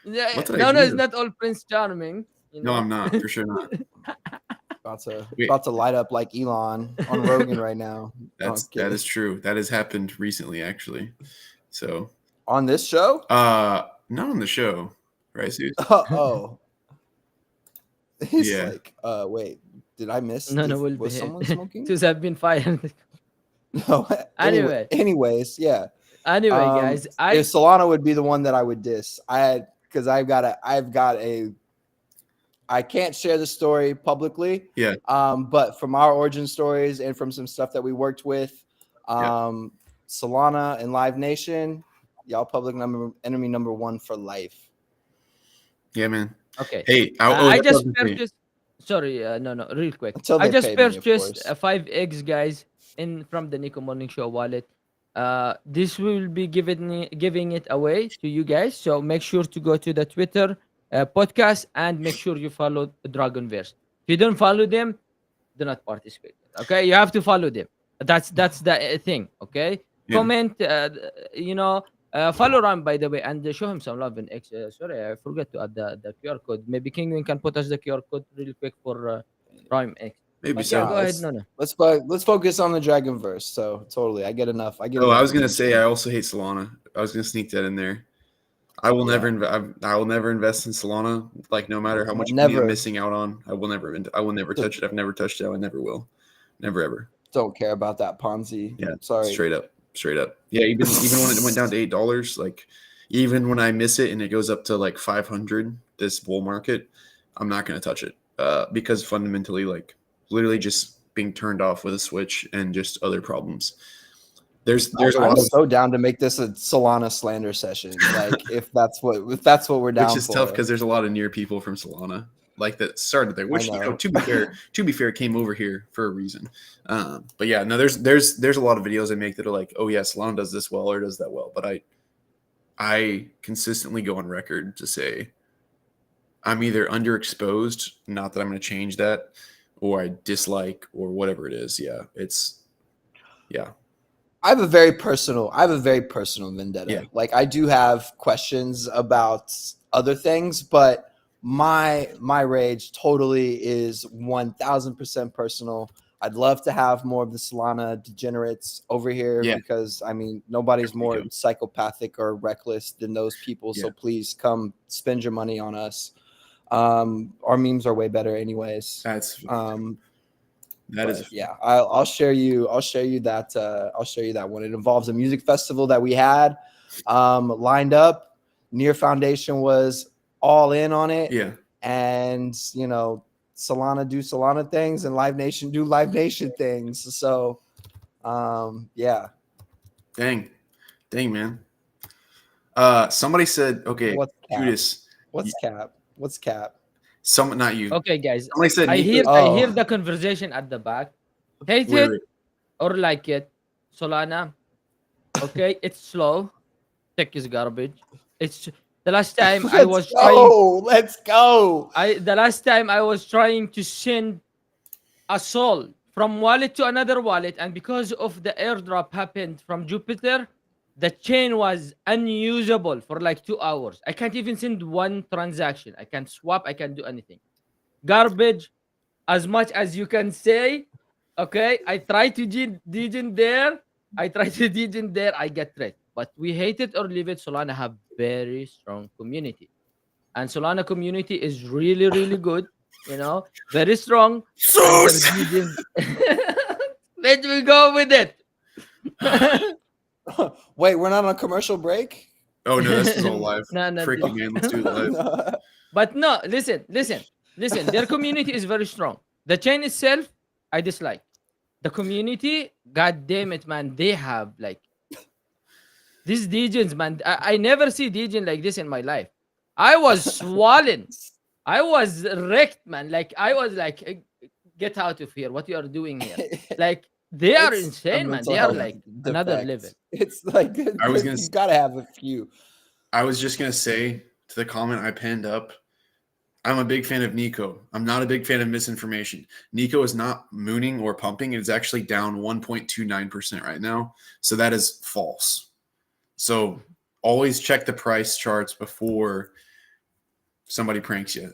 Yeah, What did I Nono is do? not all Prince Charming. No, I'm not. For sure not. About to light up like Elon on Rogan right now. That is true. That has happened recently, actually. So on this show? not on the show, right, Zeus? Oh. He's Yeah. like, wait, did I miss? Nono will was be. someone smoking? Just have been fired. No. Anyway. Anyways, yeah. Anyway, guys, If Solana would be the one that I would diss. I can't share the story publicly. Yeah. But from our origin stories and from some stuff that we worked with, Solana and Live Nation, y'all public enemy number one for life. Yeah, man. okay. Hey, I that's just what I'm saying. purchased. Sorry, no, real quick. Until I they just pay me, of purchased course. 5 eggs, guys, from the Nico Morning Show wallet. This will be giving it away to you guys. So make sure to go to the Twitter podcast and make sure you follow Dragonverse. If you don't follow them, do not participate. Okay, you have to follow them. That's the thing. Okay, Yeah. comment. Follow Ram, by the way, and show him some love in X. Sorry, I forgot to add the QR code. Maybe Kingwin can put us the QR code really quick for Rhyme X. Maybe Okay, so. go ahead, no. Let's focus on the Dragonverse. So totally, I get enough. I was gonna say I also hate Solana. I was gonna sneak that in there. I will never invest in Solana. Like no matter how much money I'm missing out on, I will never touch it. I've never touched it. I never will. Never ever. Don't care about that Ponzi. Yeah, sorry. Straight up. Yeah, even when it went down to $8, like even when I miss it and it goes up to like 500, this bull market, I'm not gonna touch it because fundamentally, like literally just being turned off with a switch and just other problems. There's a lot I'm of so down to make this a Solana slander session. Like if that's what we're down for. which is tough because there's a lot of near people from Solana like that started there, which to be fair came over here for a reason. But yeah, no, there's a lot of videos I make that are like, oh yeah, Solana does this well or does that well, but I consistently go on record to say I'm either underexposed, not that I'm going to change that, or I dislike or whatever it is. Yeah, I have a very personal vendetta. Yeah. Like I do have questions about other things, but my rage totally is 1000% personal. I'd love to have more of the Solana degenerates over here Yeah. because I mean nobody's There we more go. psychopathic or reckless than those people. So Yeah. please come spend your money on us. Our memes are way better anyways. That But is yeah, I'll share you that I'll show you that one. It involves a music festival that we had lined up. Near Foundation was all in on it, yeah. and you know Solana do Solana things and Live Nation do Live Nation things. So yeah. Dang, man. Somebody said, okay, What's cap? Judas. What's cap? What's cap? Some not you. Okay, guys. Somebody said I Nico. hear Oh. the conversation at the back. Hate Wait, it wait. or like it, Solana. Okay, it's slow. Tech is garbage. It's the last time I was trying. Let's go. The last time I was trying to send a soul from wallet to another wallet, and because of the airdrop happened from Jupiter, the chain was unusable for like 2 hours. I can't even send one transaction. I can't swap. I can't do anything. Garbage, as much as you can say. Okay, I try to degen there. I try to degen there. I get threat. But we hate it or leave it. Solana have very strong community, and Solana community is really really good. You know, very strong. And Sus! their degen. Let me go with it. Wait, we're not on a commercial break? Oh no, this is all live. No, no, Freaking man, let's do it live. No. But no, listen. Their community is very strong. The chain itself, I dislike. The community, god damn it, man. They have like these degens, man. I never see degen like this in my life. I was swollen. I was wrecked, man. Like I was like, get out of here. What you are doing here? Like they are It's a insane, man. mental They are health like another defect. level. It's like I was gonna you s- gotta have a few. I was just gonna say to the comment I pinned up, I'm a big fan of Nico. I'm not a big fan of misinformation. Nico is not mooning or pumping. It is actually down 1.29% right now. So that is false. So always check the price charts before somebody pranks you.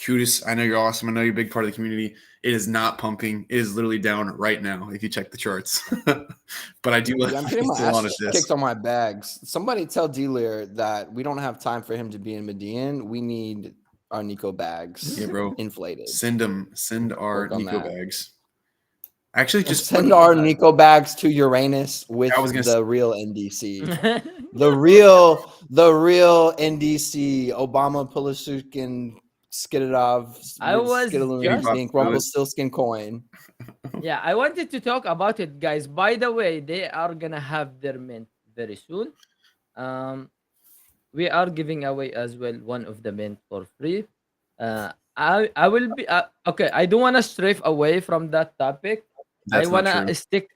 Kudus, I know you're awesome. I know you're a big part of the community. It is not pumping. It is literally down right now if you check the charts. But I do Yeah, I'm getting my still on ass this. kicked on my bags. Somebody tell Dealer that we don't have time for him to be in Median. We need our Nico bags Yeah, bro. inflated. Send our Work on Nico that. bags. Actually, just Send our Nico bags to Uranus with I was gonna the real NDC. The real NDC, Obama Polishkin Skidadov, I was just- Ink, Rumpelstiltskin coin. Yeah, I wanted to talk about it, guys. By the way, they are gonna have their mint very soon. We are giving away as well one of the mint for free. I will be okay. I don't wanna strafe away from that topic. That's I not wanna true. stick.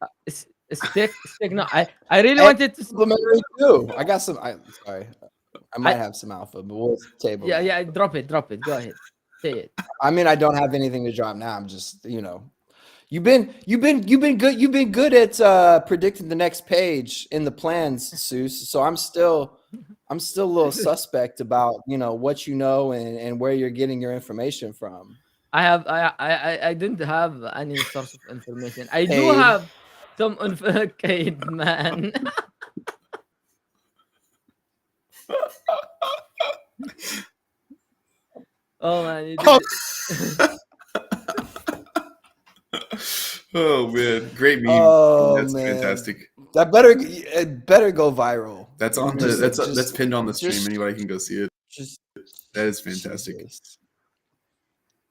No, I really Hey, wanted to. Complimentary too. I got some. Sorry, I might have some alpha, but we'll table. Yeah, that. yeah. Drop it. Go ahead. Say it. I mean, I don't have anything to drop now. I'm just, you've been good. You've been good at predicting the next page in the plans, Seuss. So I'm still a little suspect about what you know and where you're getting your information from. I didn't have any source of information. I do Hey. have some okay, man. Oh man, you did it. Oh man, great meme. Oh, That's man. fantastic. That better go viral. That's on the that's pinned on the stream. just- Anybody can go see it. Just That is fantastic. Jesus,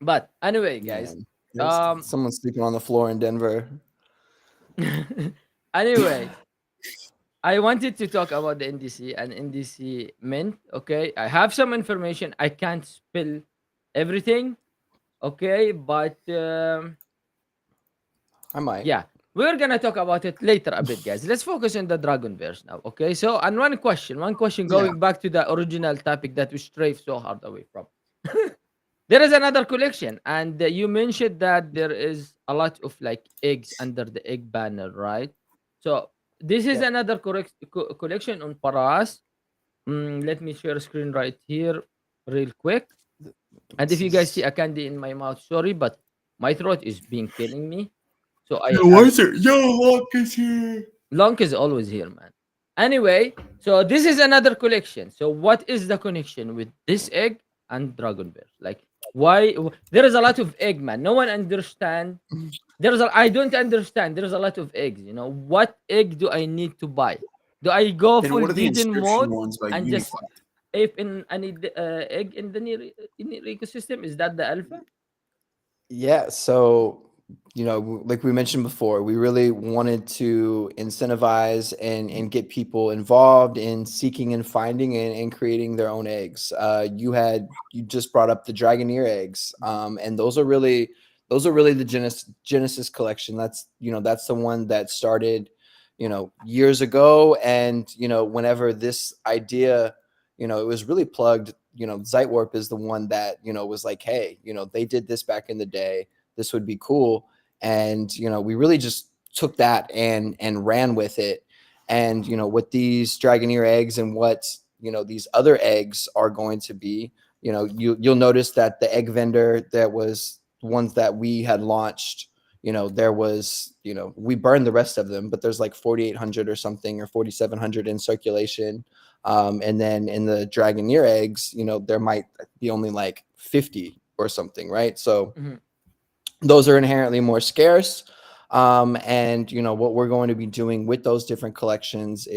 But anyway, guys. man. There's someone's sleeping on the floor in Denver. Anyway, I wanted to talk about the NDC and NDC mint. Okay, I have some information. I can't spill everything. Okay, but I might. yeah, we're gonna talk about it later a bit, guys. Let's focus on the Dragonverse now. Okay, so and one question going back to the original topic that we strayed so hard away from. There is another collection, and you mentioned that there is a lot of like eggs under the egg banner, right? So this is Yeah. another collection on Paras. Let me share screen right here, real quick. And if you guys see a candy in my mouth, sorry, but my throat is being killing me. So I Yo, why have is there? Yo, Locke is here. Long is always here, man. Anyway, so this is another collection. So what is the connection with this egg and Dragon Bear? Like, why there is a lot of egg, man. No one understand. I don't understand. There's a lot of eggs. You know what egg do I need to buy? Do I go And full what are the vegan inscription mode ones by and just Unified? ape in any egg in the near ecosystem? Is that the alpha? Yeah, so like we mentioned before, we really wanted to incentivize and get people involved in seeking and finding and creating their own eggs. You just brought up the Dragoneer eggs, and those are really the Genesis collection. That's the one that started years ago, and whenever this idea it was really plugged. Zeitwarp is the one that was like, hey, they did this back in the day, this would be cool. And we really just took that and ran with it. And what these Dragoneer eggs and what these other eggs are going to be, you'll notice that the egg vendor that was ones that we had launched, there was we burned the rest of them, but there's like 4,800 or something, or 4,700 in circulation. And then in the Dragoneer eggs, there might be only like 50 or something, right? So those are inherently more scarce. And what we're going to be doing with those different collections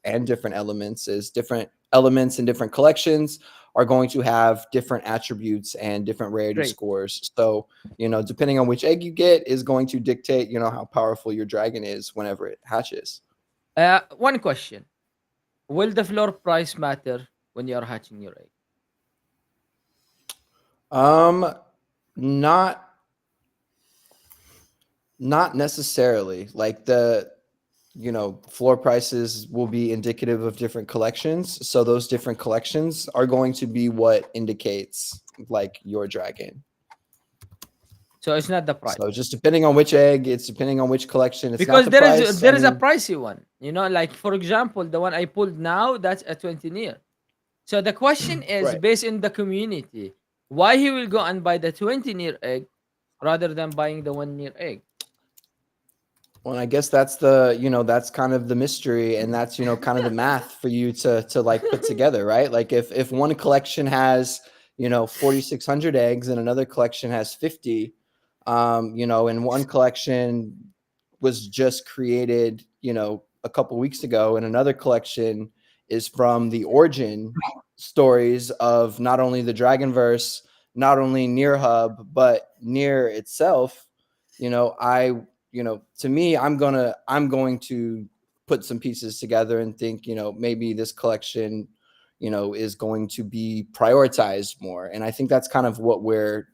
and different elements and different collections are going to have different attributes and different rarity Great. scores. So, depending on which egg you get is going to dictate, how powerful your dragon is whenever it hatches. One question. Will the floor price matter when you are hatching your egg? Not necessarily. Like the floor prices will be indicative of different collections. So those different collections are going to be what indicates like your dragon. So it's not the price. So just depending on which egg, it's depending on which collection. It's Because not the price. there is a pricey one. Like for example, the one I pulled now, that's a 20 near. So the question is Right. based in the community, why he will go and buy the 20 near egg rather than buying the 1 near egg? Well, I guess that's that's kind of the mystery, and that's kind of the math for you to like put together, right? Like if one collection has 4,600 eggs and another collection has 50, and one collection was just created a couple weeks ago, and another collection is from the origin stories of not only the Dragonverse, not only Near Hub, but Near itself. To me, I'm going to put some pieces together and think, maybe this collection, is going to be prioritized more. And I think that's kind of what we're,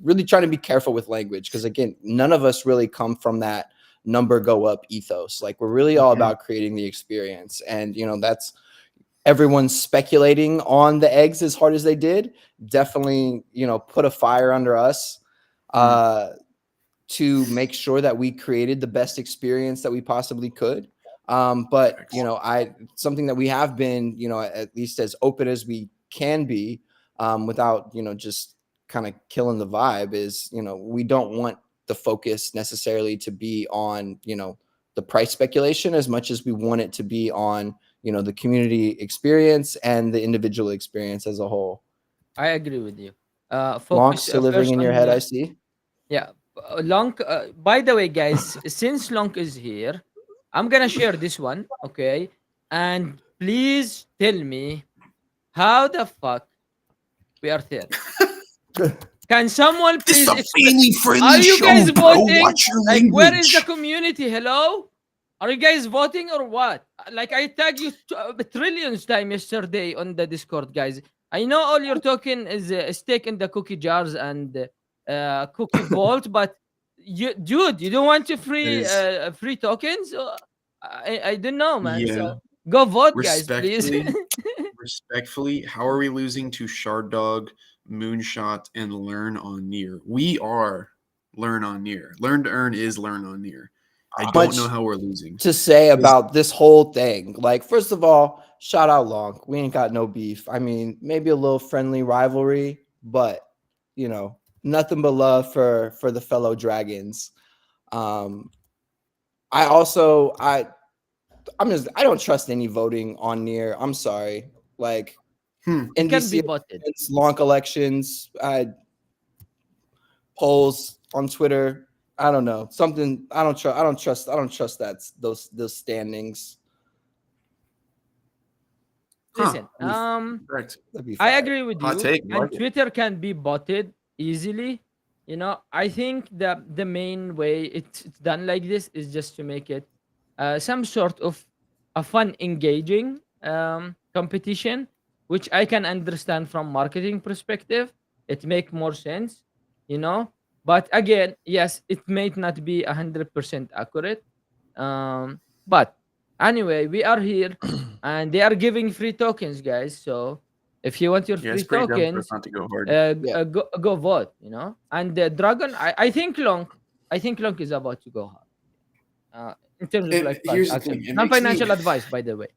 really trying to be careful with language. Because again, none of us really come from that number go up ethos. Like we're really all about creating the experience. And, that's everyone's speculating on the eggs as hard as they did. Definitely, put a fire under us. To make sure that we created the best experience that we possibly could. But, something that we have been, at least as open as we can be, without, just kind of killing the vibe is, we don't want the focus necessarily to be on, the price speculation as much as we want it to be on, the community experience and the individual experience as a whole. I agree with you. Long still living in your head, I see. Yeah. Long, by the way, guys, since Long is here, I'm gonna share this one, okay? And please tell me how the fuck we are there. Can someone This please is a explain? family-friendly Are you show, guys bro. voting? Watch your Like, language. where is the community? Hello? Are you guys voting or what? Like, I tagged you trillions time yesterday on the Discord, guys. I know all you're talking is stake in the cookie jars and cookie vault, but dude, you don't want to free tokens? I don't know, man. Yeah. So go vote, guys, please. Respectfully, how are we losing to Shard Dog, Moonshot, and Learn on Near? We are Learn on Near. Learn to Earn is Learn on Near. I don't much know how we're losing. to say about this whole thing. Like, first of all, shout out Long. We ain't got no beef. I mean, maybe a little friendly rivalry, but you know, nothing but love for the fellow dragons. I also I don't trust any voting on Near. I'm sorry. Like It can be NDC botted. long elections, polls on Twitter. I don't know. Something I don't trust. I don't trust that those standings. Listen, Correct. That'd be I fire. agree with Hot you. take, I And like it. Twitter can be botted easily. You know, I think that the main way it's done like this is just to make it some sort of a fun, engaging competition, which I can understand from marketing perspective. It make more sense, you know. But again, yes, it may not be 100% accurate. But anyway, we are here, and they are giving free tokens, guys. So if you want your Yeah, free it's pretty dumb for us tokens, not to go hard. Yeah. go vote. You know, and the Dragon, I think Long is about to go hard. In terms of like price Here's the action, thing. It non makes financial me advice, by the way.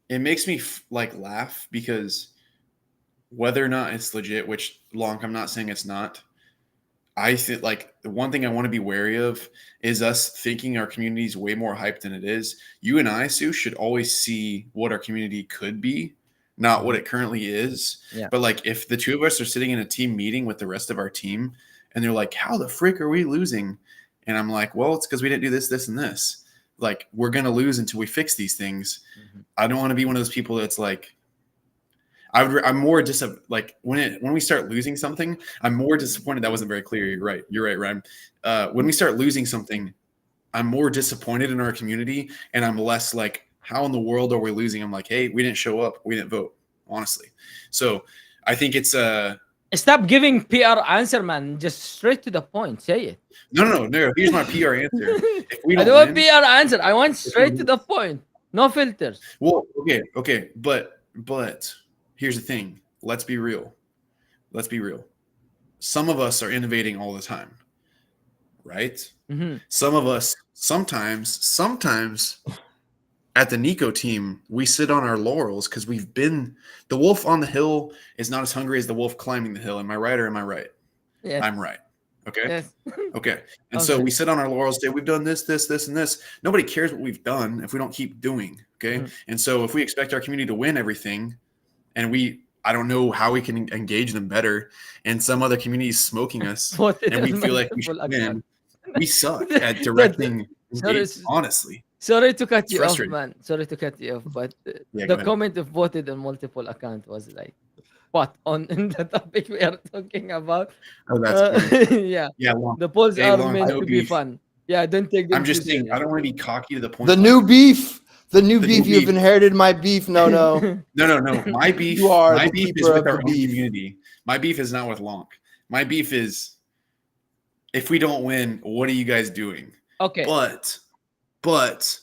it makes me like laugh because whether or not it's legit, which Long, I'm not saying it's not. I think like the one thing I want to be wary of is us thinking our community is way more hyped than it is. You and I, Sue, should always see what our community could be, not what it currently is. Yeah. But like if the two of us are sitting in a team meeting with the rest of our team and they're like, how the frick are we losing? And I'm like, well, it's because we didn't do this, this, and this. Like we're gonna lose until we fix these things. I don't want to be one of those people that's like, I'm more like when we start losing something, I'm more disappointed. That wasn't very clear. You're right, Ryan. When we start losing something, I'm more disappointed in our community, and I'm less like, how in the world are we losing? I'm like, hey, we didn't show up, we didn't vote, honestly. So I think it's Stop giving PR answer, man. Just straight to the point. Say it. no. Here's my PR answer. If we I don't don't want win, PR answer. I want straight to the point. No filters. well, okay, but here's the thing. Let's be real. Some of us are innovating all the time, right? Mhm. Some of us sometimes at the Nico team, we sit on our laurels because we've been the wolf on the hill is not as hungry as the wolf climbing the hill. Am I right or am I right? Yes. I'm right. Okay. Yes. Okay. And so Okay. we sit on our laurels, say we've done this, and this. Nobody cares what we've done if we don't keep doing. Okay. Mhm. And so if we expect our community to win everything, and I don't know how we can engage them better, and some other communities smoking us, Voted and we on feel like we multiple should win. accounts. We suck at directing. Sorry, honestly, Sorry to cut It's you off, frustrating. man. Sorry to cut you off, but Yeah, go the ahead. comment of voted on multiple account was like, what on in the topic we are talking about? Oh, that's funny. Yeah, Yeah, Long. the polls Hey, are Long, meant no to be beef. fun. Yeah, don't take them I'm just too saying, I serious. don't want to be cocky to the point. The like- new beef. The new The beef. new You've beef. inherited my beef. No. No. My beef. You are my the beef is keeper with of our the own beef. community. My beef is not with Lonk. My beef is if we don't win, what are you guys doing? Okay, But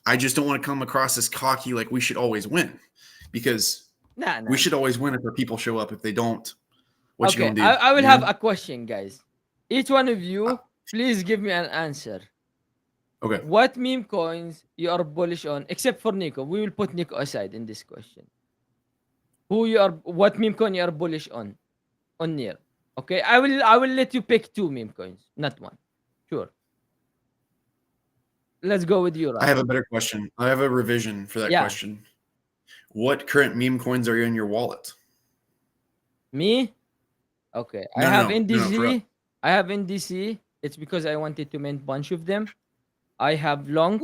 I just don't want to come across as cocky like we should always win. Because nah. we should always win if our people show up. If they don't, what you Okay, gonna do? I will You have know? a question, guys. Each one of you, please give me an answer. Okay. What meme coins you are bullish on, except for Nico? We will put Nico aside in this question. What meme coin you are bullish on Nier? Okay, I will let you pick two meme coins, not one. Sure. Let's go with you, I Ryan. have a better question. I have a revision for that Yeah. question. What current meme coins are in your wallet? Me? Okay, I No, have no, no, for real. NDC. I have NDC. It's because I wanted to mint bunch of them. I have long,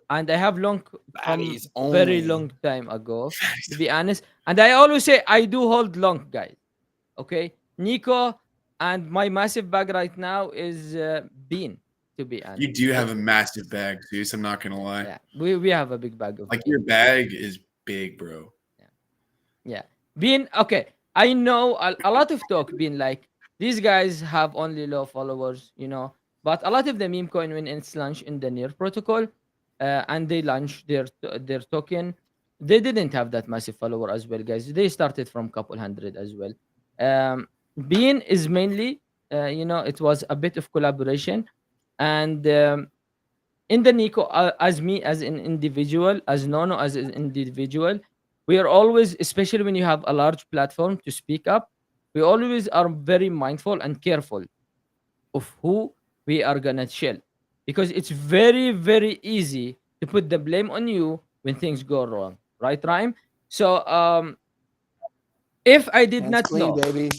and I have long from Baddies very only. long time ago, to be honest. And I always say I do hold long, guys. Okay, Nico, and my massive bag right now is Bean. To be honest, You do have a massive bag, Zeus. I'm not gonna lie. yeah, we have a big bag of Like Bean. your bag is big, bro. Yeah. Being okay, I know a lot of talk being like these guys have only low followers, you know, but a lot of the meme coin when it's launched in the Near protocol, and they launched their token, they didn't have that massive follower as well, guys. They started from couple hundred as well. Bean is mainly, you know, it was a bit of collaboration, And in the Nico, as me as an individual, as Nono as an individual, we are always, especially when you have a large platform to speak up, we always are very mindful and careful of who we are gonna chill, because it's very very easy to put the blame on you when things go wrong, right, Rhyme? So if I did Hands not clean, know, baby.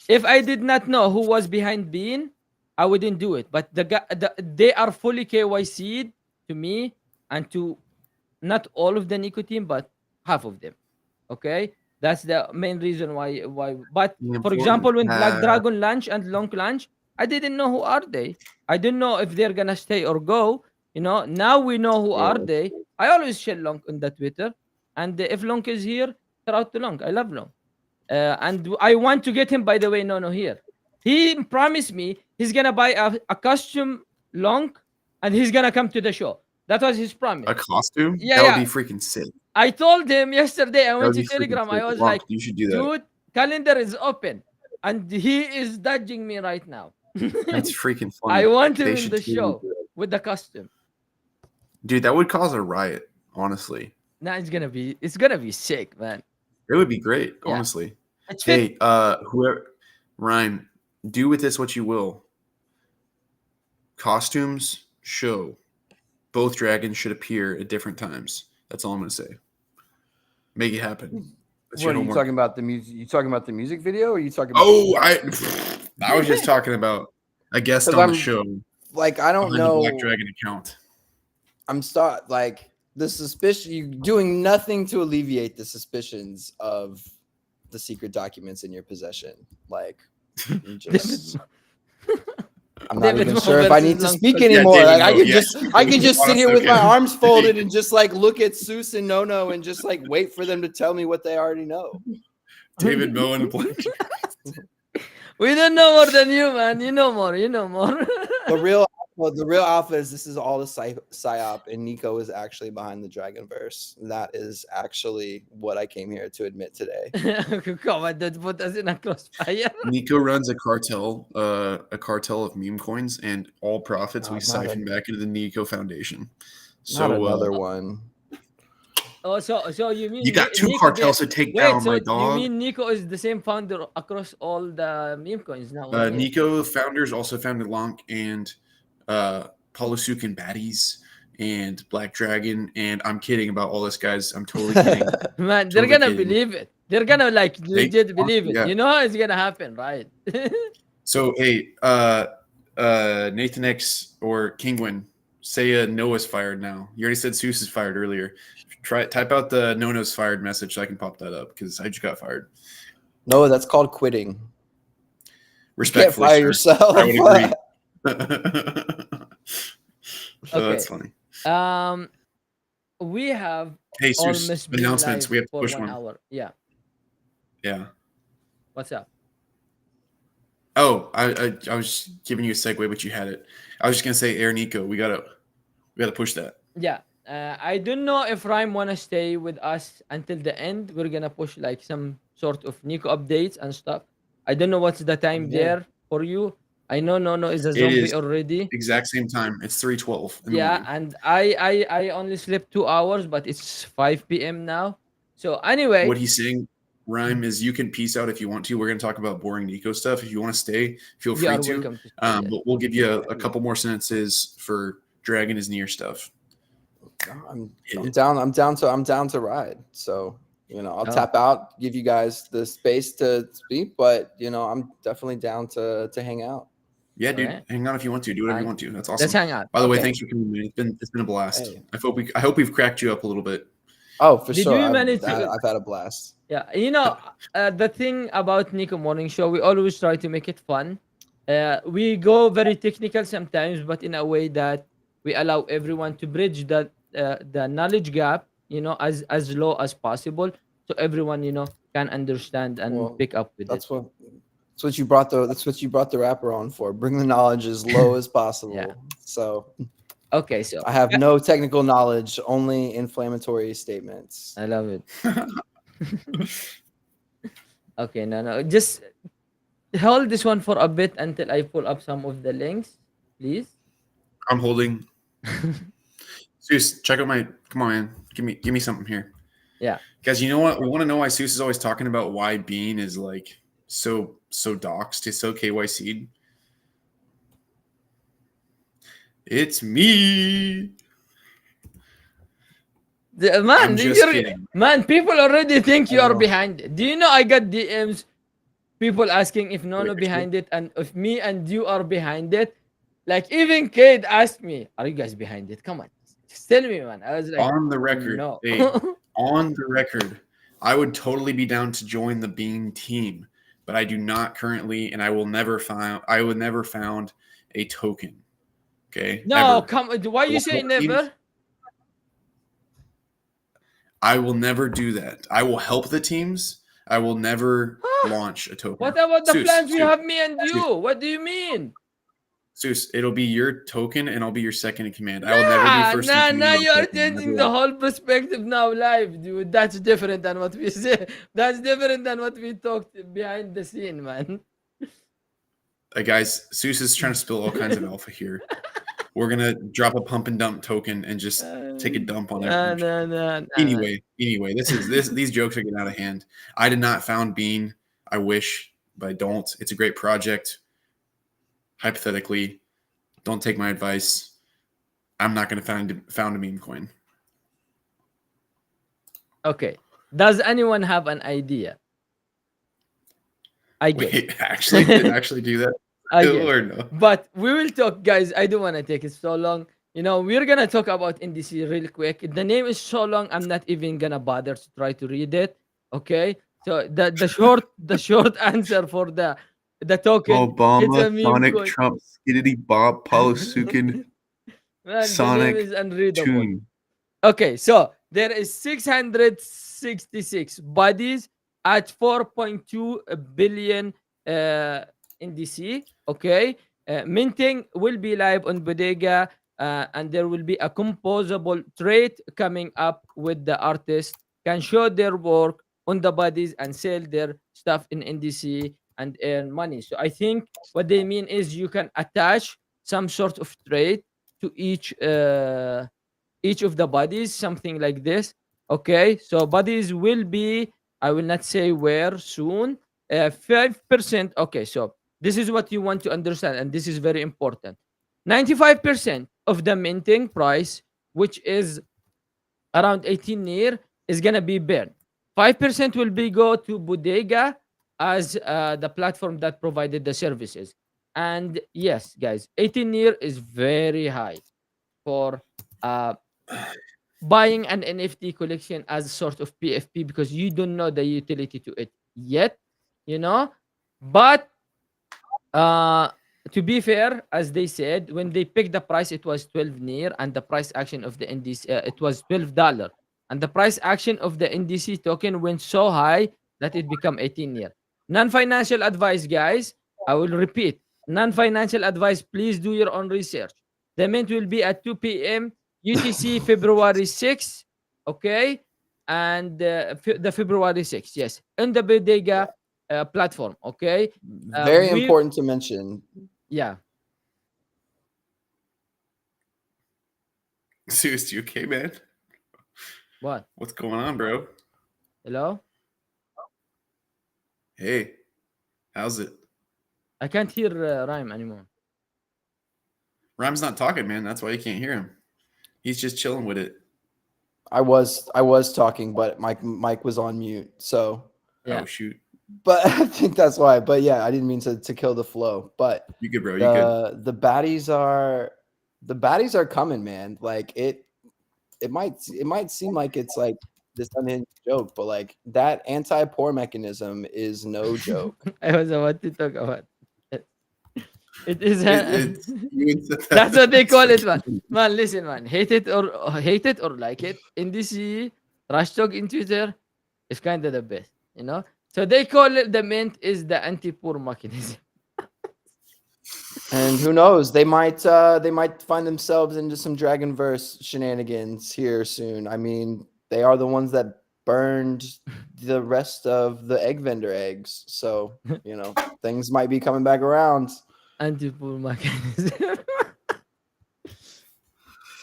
if I did not know who was behind Bean, I wouldn't do it. But they are fully KYC'd to me and to not all of the Nico team, but half of them. Okay, that's the main reason why. But The for example, important when Black Dragon launch and Long launch, I didn't know who are they. I didn't know if they're gonna stay or go. You know, now we know who are they. I always share Long on the Twitter, and if Long is here, shout out to Long. I love Long. And I want to get him, by the way, no, here. He promised me he's gonna buy a costume long and he's gonna come to the show. That was his promise. a costume Yeah, that would yeah. be freaking sick. I told him yesterday, I That went would to be freaking Telegram, I sick. was Lonk, like, you should do that. dude, calendar is open. And he is dodging me right now. That's freaking I funny. want him They in should the totally show do that. with the costume. Dude, that would cause a riot. Honestly, Now it's gonna be sick, man. it would be great. Yeah. Honestly, It's fit. hey, whoever, Ryan, do with this what you will. Costumes show. Both dragons should appear at different times. That's all I'm gonna say. Make it happen. That's What your are you homework. talking about? The music? You talking about the music video, or are you talking about? Oh, I was just talking about a guest 'Cause on the I'm show like, I don't behind the know. Black Dragon account. I'm like the suspicion. You doing nothing to alleviate the suspicions of the secret documents in your possession. Like, you just. I'm not David even Mo sure if I versus need to Long speak Claw. anymore. David Like, I Mo, can yeah. just sit here with my Okay. arms folded and just like look at Seuss and Nono and just like wait for them to tell me what they already know. David Moe and the Black We don't know more than you, man. You know more. You know more. The real alpha is this is all the psyop, and Nico is actually behind the Dragonverse. That is actually what I came here to admit today. Come on, don't put us in a crossfire. Nico runs a cartel of meme coins, and all profits Oh, we not siphon back into the Nico Foundation. Not So another one. Oh, so you mean you got two Nico cartels to take Wait, down, so my you dog. mean Nico is the same founder across all the meme coins now? Okay. Nico founders also founded Lonk and Polisuk and Baddies and Black Dragon. And I'm kidding about all this, guys. I'm totally kidding. Man, they're totally gonna kidding. believe it. They're gonna like legit believe it. yeah. You know it's gonna happen, right? So hey, Nathan X or Kingwin, say Noah's fired now. You already said Seuss is fired earlier. Type out the Nono's fired message so I can pop that up because I just got fired. No, that's called quitting. You can't Respectfully, fire sir. yourself. I would agree. So Okay. that's funny. We have Hey, almost Seuss, been announcements. live We have to for push 1 one. hour. Yeah. Yeah. What's up? Oh, I was giving you a segue, but you had it. I was just gonna say, Air Nico, we gotta push that. Yeah. I don't know if Rhyme wanna stay with us until the end. We're gonna push like some sort of Nico updates and stuff. I don't know what's the time Yeah. there for you. I know Nono is a It zombie is already. exact same time. It's 3:12 in the Yeah, morning. and I only slept 2 hours, but it's 5 p.m. now. So anyway, What he's saying, Rhyme, is you can peace out if you want to. We're gonna talk about boring Nico stuff. If you want to stay, feel you free are to. welcome to stay, yes. But we'll give you a couple more sentences for Dragon is near stuff. I'm Hit it. down to ride. So, I'll Oh. tap out, give you guys the space to speak, but I'm definitely down to hang out. Yeah, dude. Alright. Hang on if you want to. Do whatever you Fine. want to. That's Let's awesome. hang out. By the way, Okay. thanks for coming, man. It's been a blast. Hey. I hope we've cracked you up a little bit. Oh, for Did sure. you I've manage to- had a blast. Yeah, the thing about Nico Morning Show, we always try to make it fun. We go very technical sometimes, but in a way that we allow everyone to bridge the knowledge gap, as low as possible, so everyone can understand and Well, pick up with it. That's what you brought the rapper on for. Bring the knowledge as low as possible. Yeah. So Okay, so I have no technical knowledge, only inflammatory statements. I love it. Okay, no, just hold this one for a bit until I pull up some of the links, please. I'm holding. Seuss, check out my. Come on, man. Give me something here. Yeah. Guys, you know what? We want to know why Seuss is always talking about why Bean is like so doxed. It's so KYC'd. It's me. I'm just kidding. Man, people already think you I are know. behind it. Do you know I got DMs, people asking if Nono Wait, behind it and if me and you are behind it. Like even Cade asked me, "Are you guys behind it? Come on, just tell me, man." I was like, On the record, "No." hey, on the record, I would totally be down to join the Bean team, but I do not currently, and I will never found. I would never found a token. Okay, No, ever. come. Why you Will say help teams. never? I will never do that. I will help the teams. I will never launch a token. What about the Seuss, plans we Seuss, have, me and you? What do you mean? Seuss, it'll be your token, and I'll be your second in command. I will never be first in command. Nah, on you are token. Never changing will. the whole perspective now live, dude. That's different than what we say. That's different than what we talked behind the scene, man. Guys, Seuss is trying to spill all kinds of alpha here. We're gonna drop a pump and dump token and just take a dump on everything. Nah. Anyway, these jokes are getting out of hand. I did not found Bean. I wish, but I don't. It's a great project. Hypothetically, don't take my advice. I'm not gonna found a meme coin. Okay. Does anyone have an idea? I guess. Wait, actually, did actually do that? I guess. Or no? But we will talk, guys. I don't want to take it so long. You know, we're gonna talk about NDC real quick. The name is so long, I'm not even gonna bother to try to read it. Okay. So the short answer for the token. It's a Obama, meme Sonic, coin. Trump, Skiddity Bob, Paulo Sukin, Man, Sonic, the name is unreadable. Tune. Okay, so there is 666 bodies at 4.2 billion NDC. Okay, minting will be live on Bodega, and there will be a composable trait coming up with the artist can show their work on the bodies and sell their stuff in NDC and earn money. So I think what they mean is you can attach some sort of trait to each of the bodies, something like this. Okay, so bodies will be, I will not say where soon, 5%. Okay, so this is what you want to understand, and this is very important. 95% of the minting price, which is around 18 near, is gonna be burned. 5% will be go to Bodega as the platform that provided the services. And yes, guys, 18 near is very high for buying an NFT collection as a sort of PFP because you don't know the utility to it yet, you know. But to be fair, as they said, when they picked the price, it was 12 near, and the price action of the NDC it was $12, and the price action of the NDC token went so high that it became 18 near. Non-financial advice, guys. I will repeat. Non-financial advice. Please do your own research. The mint will be at 2 p.m. UTC February 6th. Okay, and the February 6th. Yes, in the Bodega platform. Okay. Very important to mention. Yeah. Seuss, you okay, man? What? What's going on, bro? Hello? Hey, how's it? I can't hear Rhyme anymore. Rhyme's not talking, man. That's why you can't hear him. He's just chilling with it. I was talking, but my mic was on mute. So Yeah. Oh shoot. but I think that's why. But yeah, I didn't mean to kill the flow. But You good, bro? You good? the baddies are coming, man. Like it might seem like it's like this unhinged joke, but like that anti-pour mechanism is no joke. I was about to talk about it. It is That's that's what they call it, man. Man, listen, man. Hate it or like it. In DC, trash talk in Twitter is kind of the best, you know. So they call it the mint is the anti-pour mechanism. And who knows? They might find themselves into some Dragonverse shenanigans here soon. I mean, they are the ones that burned the rest of the egg vendor eggs. So, you know, things might be coming back around. Anti-pour mechanism.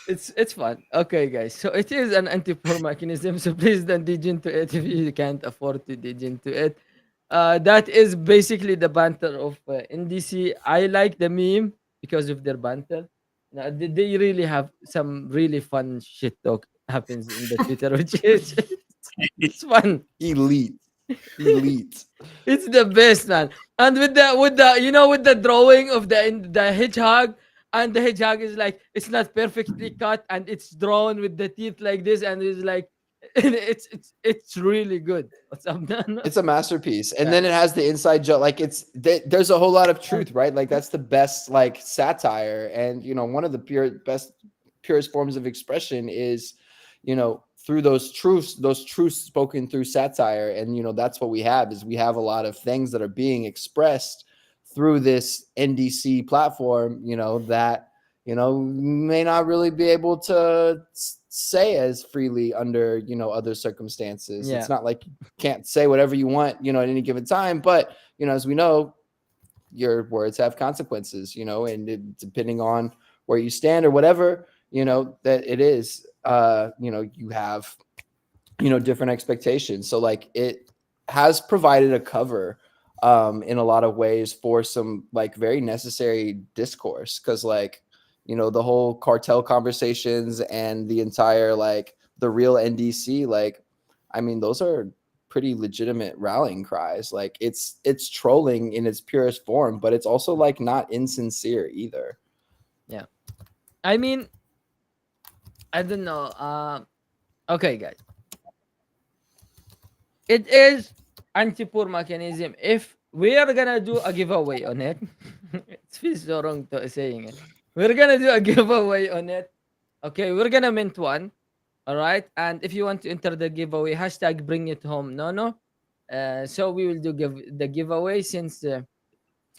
It's fun. Okay, guys. So it is an anti-poor mechanism. So please don't dig into it if you can't afford to dig into it. That is basically the banter of NDC. I like the meme because of their banter. Now, they really have some really fun shit talk happens in the Twitter, which is it's fun. Elite. Elite. It's the best, man. And with the with the drawing of the hedgehog, and the hedgehog is like it's not perfectly cut, and it's drawn with the teeth like this, and it's like it's really good. What's up, man? It's a masterpiece. And Yeah. then it has the inside joke. Like there's a whole lot of truth, right? Like that's the best like satire. And one of the purest forms of expression is, through those truths spoken through satire. And that's what we have a lot of things that are being expressed through this NDC platform, that may not really be able to say as freely under other circumstances. Yeah. It's not like you can't say whatever you want at any given time, but as we know, your words have consequences, and depending on where you stand or whatever that it is, you have different expectations. So like it has provided a cover in a lot of ways for some like very necessary discourse, because like the whole cartel conversations and the entire like the real NDC, like I mean those are pretty legitimate rallying cries. Like it's trolling in its purest form, but it's also like not insincere either. Yeah. I mean, I don't know. Okay, guys. It is anti-poor mechanism. If we are gonna do a giveaway on it, it feels so wrong to saying it. We're gonna do a giveaway on it. Okay, we're gonna mint one. All right, and if you want to enter the giveaway, hashtag bring it home. No. So we will do the giveaway since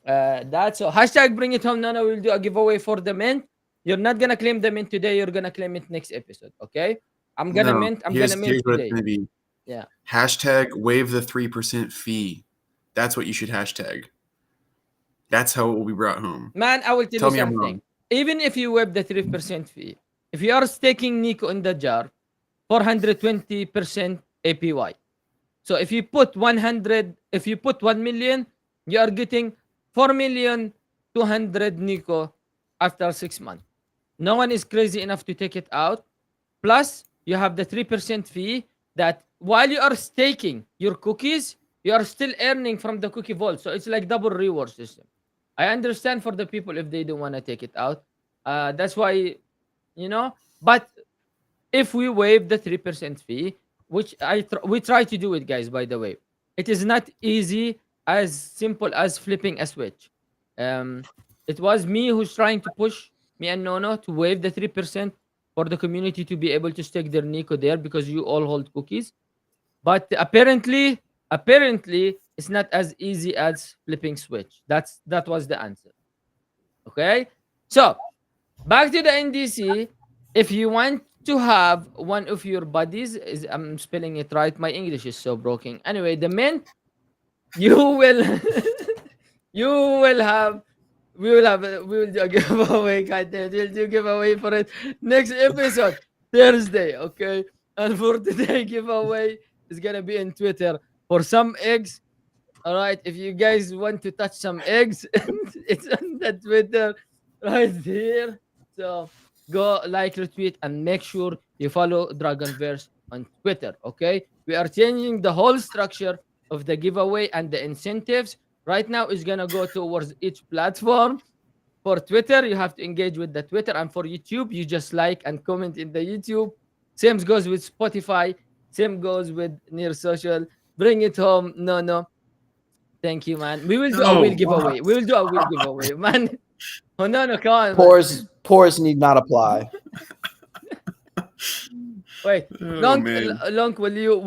that. So hashtag bring it home. No. We'll do a giveaway for the mint. You're not gonna claim the mint today. You're gonna claim it next episode. Okay. I'm gonna No, mint. I'm here's gonna mint what today. it's gonna be. Yeah. Hashtag waive the 3% fee. That's what you should hashtag. That's how it will be brought home. Man, I will tell Tell you me I'm something. wrong. Even if you waive the 3% fee, if you are staking Nico in the jar, 420% APY. So if you put 1 million, you are getting 4,200,000 Nico after 6 months. No one is crazy enough to take it out. Plus, you have the 3% fee that while you are staking your cookies, you are still earning from the cookie vault. So it's like double reward system. I understand for the people if they don't want to take it out. That's why, but if we waive the 3% fee, which we try to do it, guys, by the way, it is not easy, as simple as flipping a switch. It was me who's trying to push me and Nono to waive the 3% for the community to be able to stake their Nico there because you all hold cookies. But apparently, it's not as easy as flipping switch. That was the answer. Okay, so back to the NDC. If you want to have one of your buddies, I'm spelling it right. My English is so broken. Anyway, the mint, you will, you will have. We will do a giveaway, guys. We'll do giveaway for it next episode, Thursday, okay? And for today giveaway is gonna be in Twitter for some eggs. All right, if you guys want to touch some eggs, it's on the Twitter right here. So go like, retweet, and make sure you follow Dragonverse on Twitter. Okay, we are changing the whole structure of the giveaway and the incentives. Right now, is gonna go towards each platform. For Twitter, you have to engage with the Twitter, and for YouTube, you just like and comment in the YouTube. Same goes with Spotify. Same goes with Near Social. Bring it home. No. Thank you, man. We will do a wheel No. giveaway. We will do a wheel giveaway, man. Oh no, come on. Man. Pores need not apply. Wait, Oh, man. Long, will you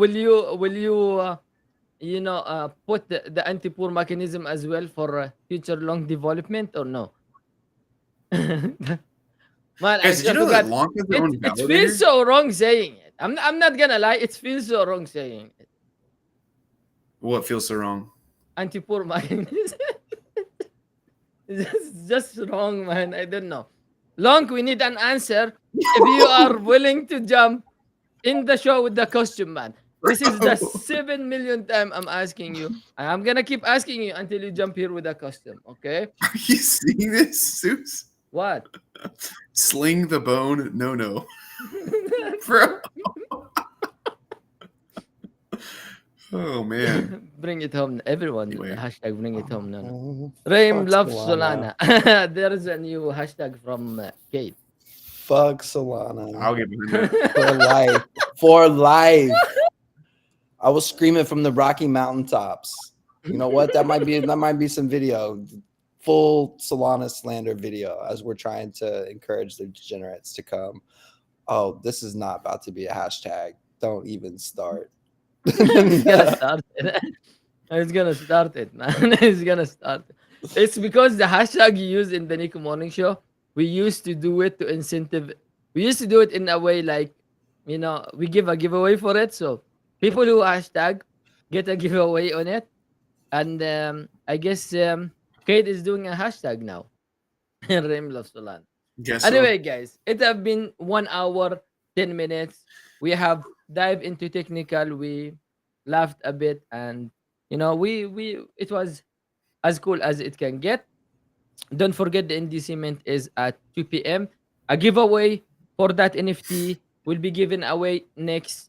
put the anti-poor mechanism as well for future long development or no? Man, Guys, did you know that Long has their own it feels validator? so wrong saying it. I'm not gonna lie, it feels so wrong saying it. What feels so wrong? Anti-poor mechanism. It's just wrong, man. I don't know. Long, we need an answer. If you are willing to jump in the show with the costume, man. This is the 7 million time I'm asking you. And I'm gonna keep asking you until you jump here with a costume, okay? Are you seeing this, Zeus? What? Sling the bone, no, bro. Oh man. Bring it home. Everyone, Anyway. hashtag bring it home. No. Fuck Raim loves Solana. There is a new hashtag from Kate. Fuck Solana. I'll get behind that. For life. For life. I was screaming from the Rocky Mountaintops. You know what? That might be some video. Full Solana slander video as we're trying to encourage the degenerates to come. Oh, this is not about to be a hashtag. Don't even start. He's gonna start it. He's gonna start it, man. He's gonna start it. It's because the hashtag you use in the Nico Morning Show, we used to do it to incentive. We used to do it in a way like, you know, we give a giveaway for it. So people who hashtag get a giveaway on it. And I guess Kate is doing a hashtag now. Raim loves Solana. Guess so. Anyway, guys, it have been 1 hour, 10 minutes. We have dived into technical. We laughed a bit, and you know, we it was as cool as it can get. Don't forget the NDC Mint is at 2 p.m. A giveaway for that NFT will be given away next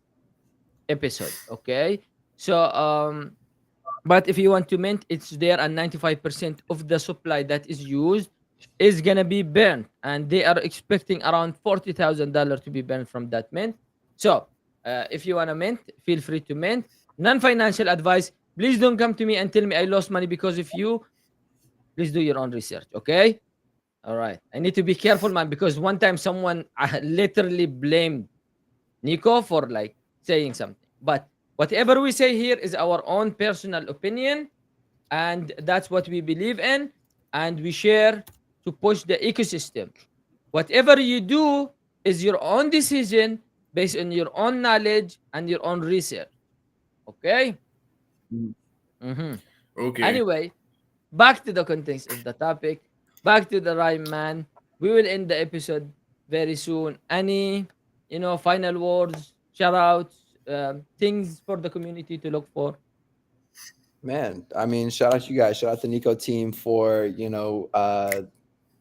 episode. Okay, so but if you want to mint, it's there, and 95% of the supply that is used is gonna be burned, and they are expecting around $40,000 to be burned from that mint. So if you wanna mint, feel free to mint. Non-financial advice. Please don't come to me and tell me I lost money because of you. Please do your own research, okay? All right. I need to be careful, man, because one time someone literally blamed Nico for like saying something. But whatever we say here is our own personal opinion, and that's what we believe in, and we share to push the ecosystem. Whatever you do is your own decision based on your own knowledge and your own research. Okay? Mhm. Okay. Anyway, back to the context of the topic. Back to the rhyme, man. We will end the episode very soon. Any, final words, shout outs, things for the community to look for? Man, I mean, shout out to you guys. Shout out the Nico team for,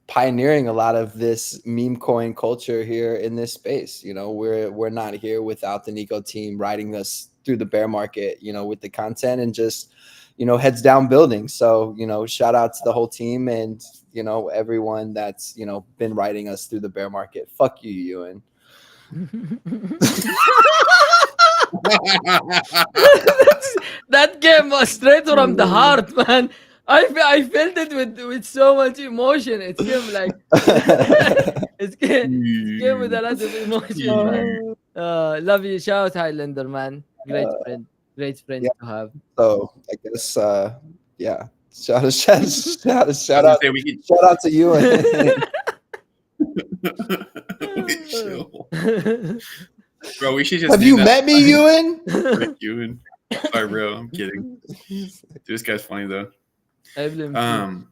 pioneering a lot of this meme coin culture here in this space. We're not here without the Nico team riding us through the bear market, with the content and just, heads down building. So, shout out to the whole team and, everyone that's, been riding us through the bear market. Fuck you, Ewan. That came straight from the heart, man. I felt it with so much emotion. It came like it came with a lot of emotion, man. Love you. Shout out Highlander, man. Great friend to have. So I guess yeah. Shout out We can shout out to you. Wait, chill. Bro, we should just Have do you that met me, Ewan? with Ewan. Sorry, bro. I'm kidding. Dude, this guy's funny though. I blame you.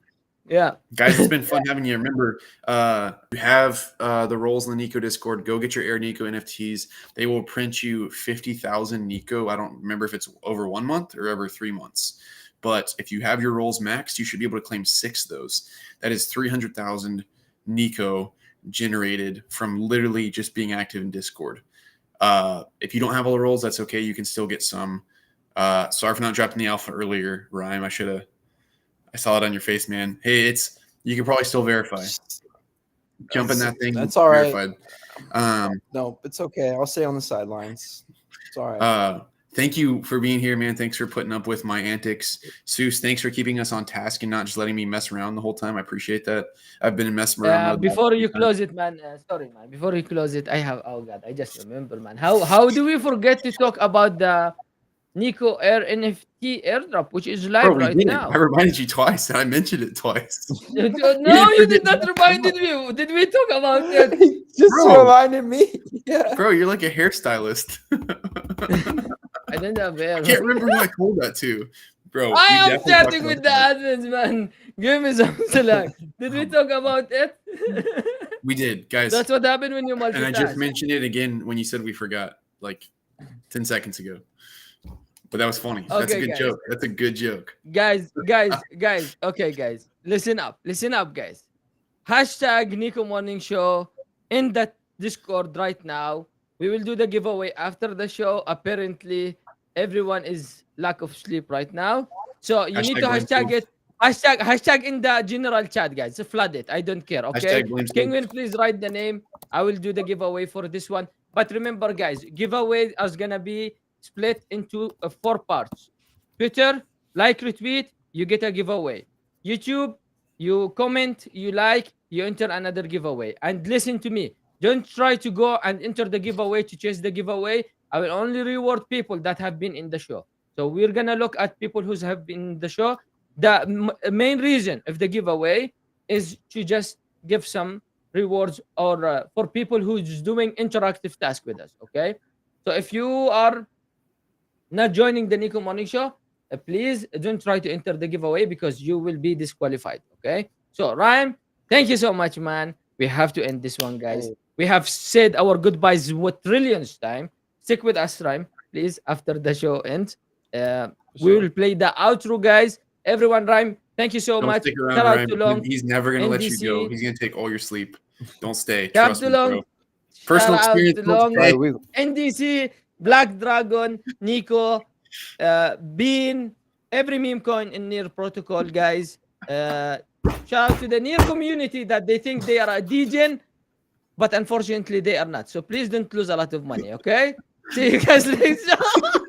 Yeah, guys, it's been fun having you. Remember, you have the roles in the Nico Discord. Go get your Air Nico NFTs. They will print you 50,000 Nico. I don't remember if it's over 1 month or over 3 months. But if you have your roles maxed, you should be able to claim 6 of those. That is 300,000 Nico generated from literally just being active in Discord. If you don't have all the roles, that's okay. You can still get some. Sorry for not dropping the alpha earlier, Rhyme. I saw it on your face, man. Hey, you can probably still verify. Jump in that thing. That's all right. Verified. No, it's okay. I'll stay on the sidelines. It's all right. Thank you for being here, man. Thanks for putting up with my antics. Seuss, thanks for keeping us on task and not just letting me mess around the whole time. I appreciate that. I've been messing around. Before you close it, man. Sorry, man. Before you close it, oh God, I just remember, man. How do we forget to talk about the Nico Air NFT airdrop, which is live right now? I reminded you twice, and I mentioned it twice. No, you did not remind me. Did we talk about it? Just Bro. reminded me. Yeah. Bro, you're like a hairstylist. I didn't have air. I can't remember who I told that to. Bro, I we am definitely chatting talked with the about admins, man. Give me some slack. Did we talk about it? We did, guys. That's what happened when you multitask. And I just mentioned it again when you said we forgot, like 10 seconds ago. But that was funny. That's a Okay, good guys. joke. That's a good joke. guys. Okay, guys. Listen up, guys. Hashtag Nico Morning Show in the Discord right now. We will do the giveaway after the show. Apparently, everyone is lack of sleep right now. So you need to Hashtag hashtag it. Hashtag in the general chat, guys. Flood it. I don't care. Okay. Hashtag blame Kingwin, please write the name. I will do the giveaway for this one. But remember, guys, giveaway is gonna be split into 4 parts. Twitter, like, retweet, you get a giveaway. YouTube, you comment, you like, you enter another giveaway. And listen to me. Don't try to go and enter the giveaway to chase the giveaway. I will only reward people that have been in the show. So we're gonna look at people who have been in the show. The main reason of the giveaway is to just give some rewards or for people who's doing interactive tasks with us. Okay. So if you are not joining the Nico Morning Show, please don't try to enter the giveaway because you will be disqualified. Okay. So Ryan, thank you so much, man. We have to end this one, guys. We have said our goodbyes with trillions time. Stick with us, Ryan, please. After the show ends, we will play the outro, guys. Everyone, Rhyme, thank you so Don't much. stick around, Shout out Ryan. to Long. He's never gonna let you NDC. go. He's gonna take all your sleep. Don't stay. Shout out Trust to me, Long. bro. Personal Shout out experience. to Don't Long. stay. NDC, Black Dragon, Nico, Bean, every meme coin in Near Protocol, guys. Shout out to the Near community that they think they are a degen, but unfortunately they are not. So please don't lose a lot of money, okay? See you guys next time.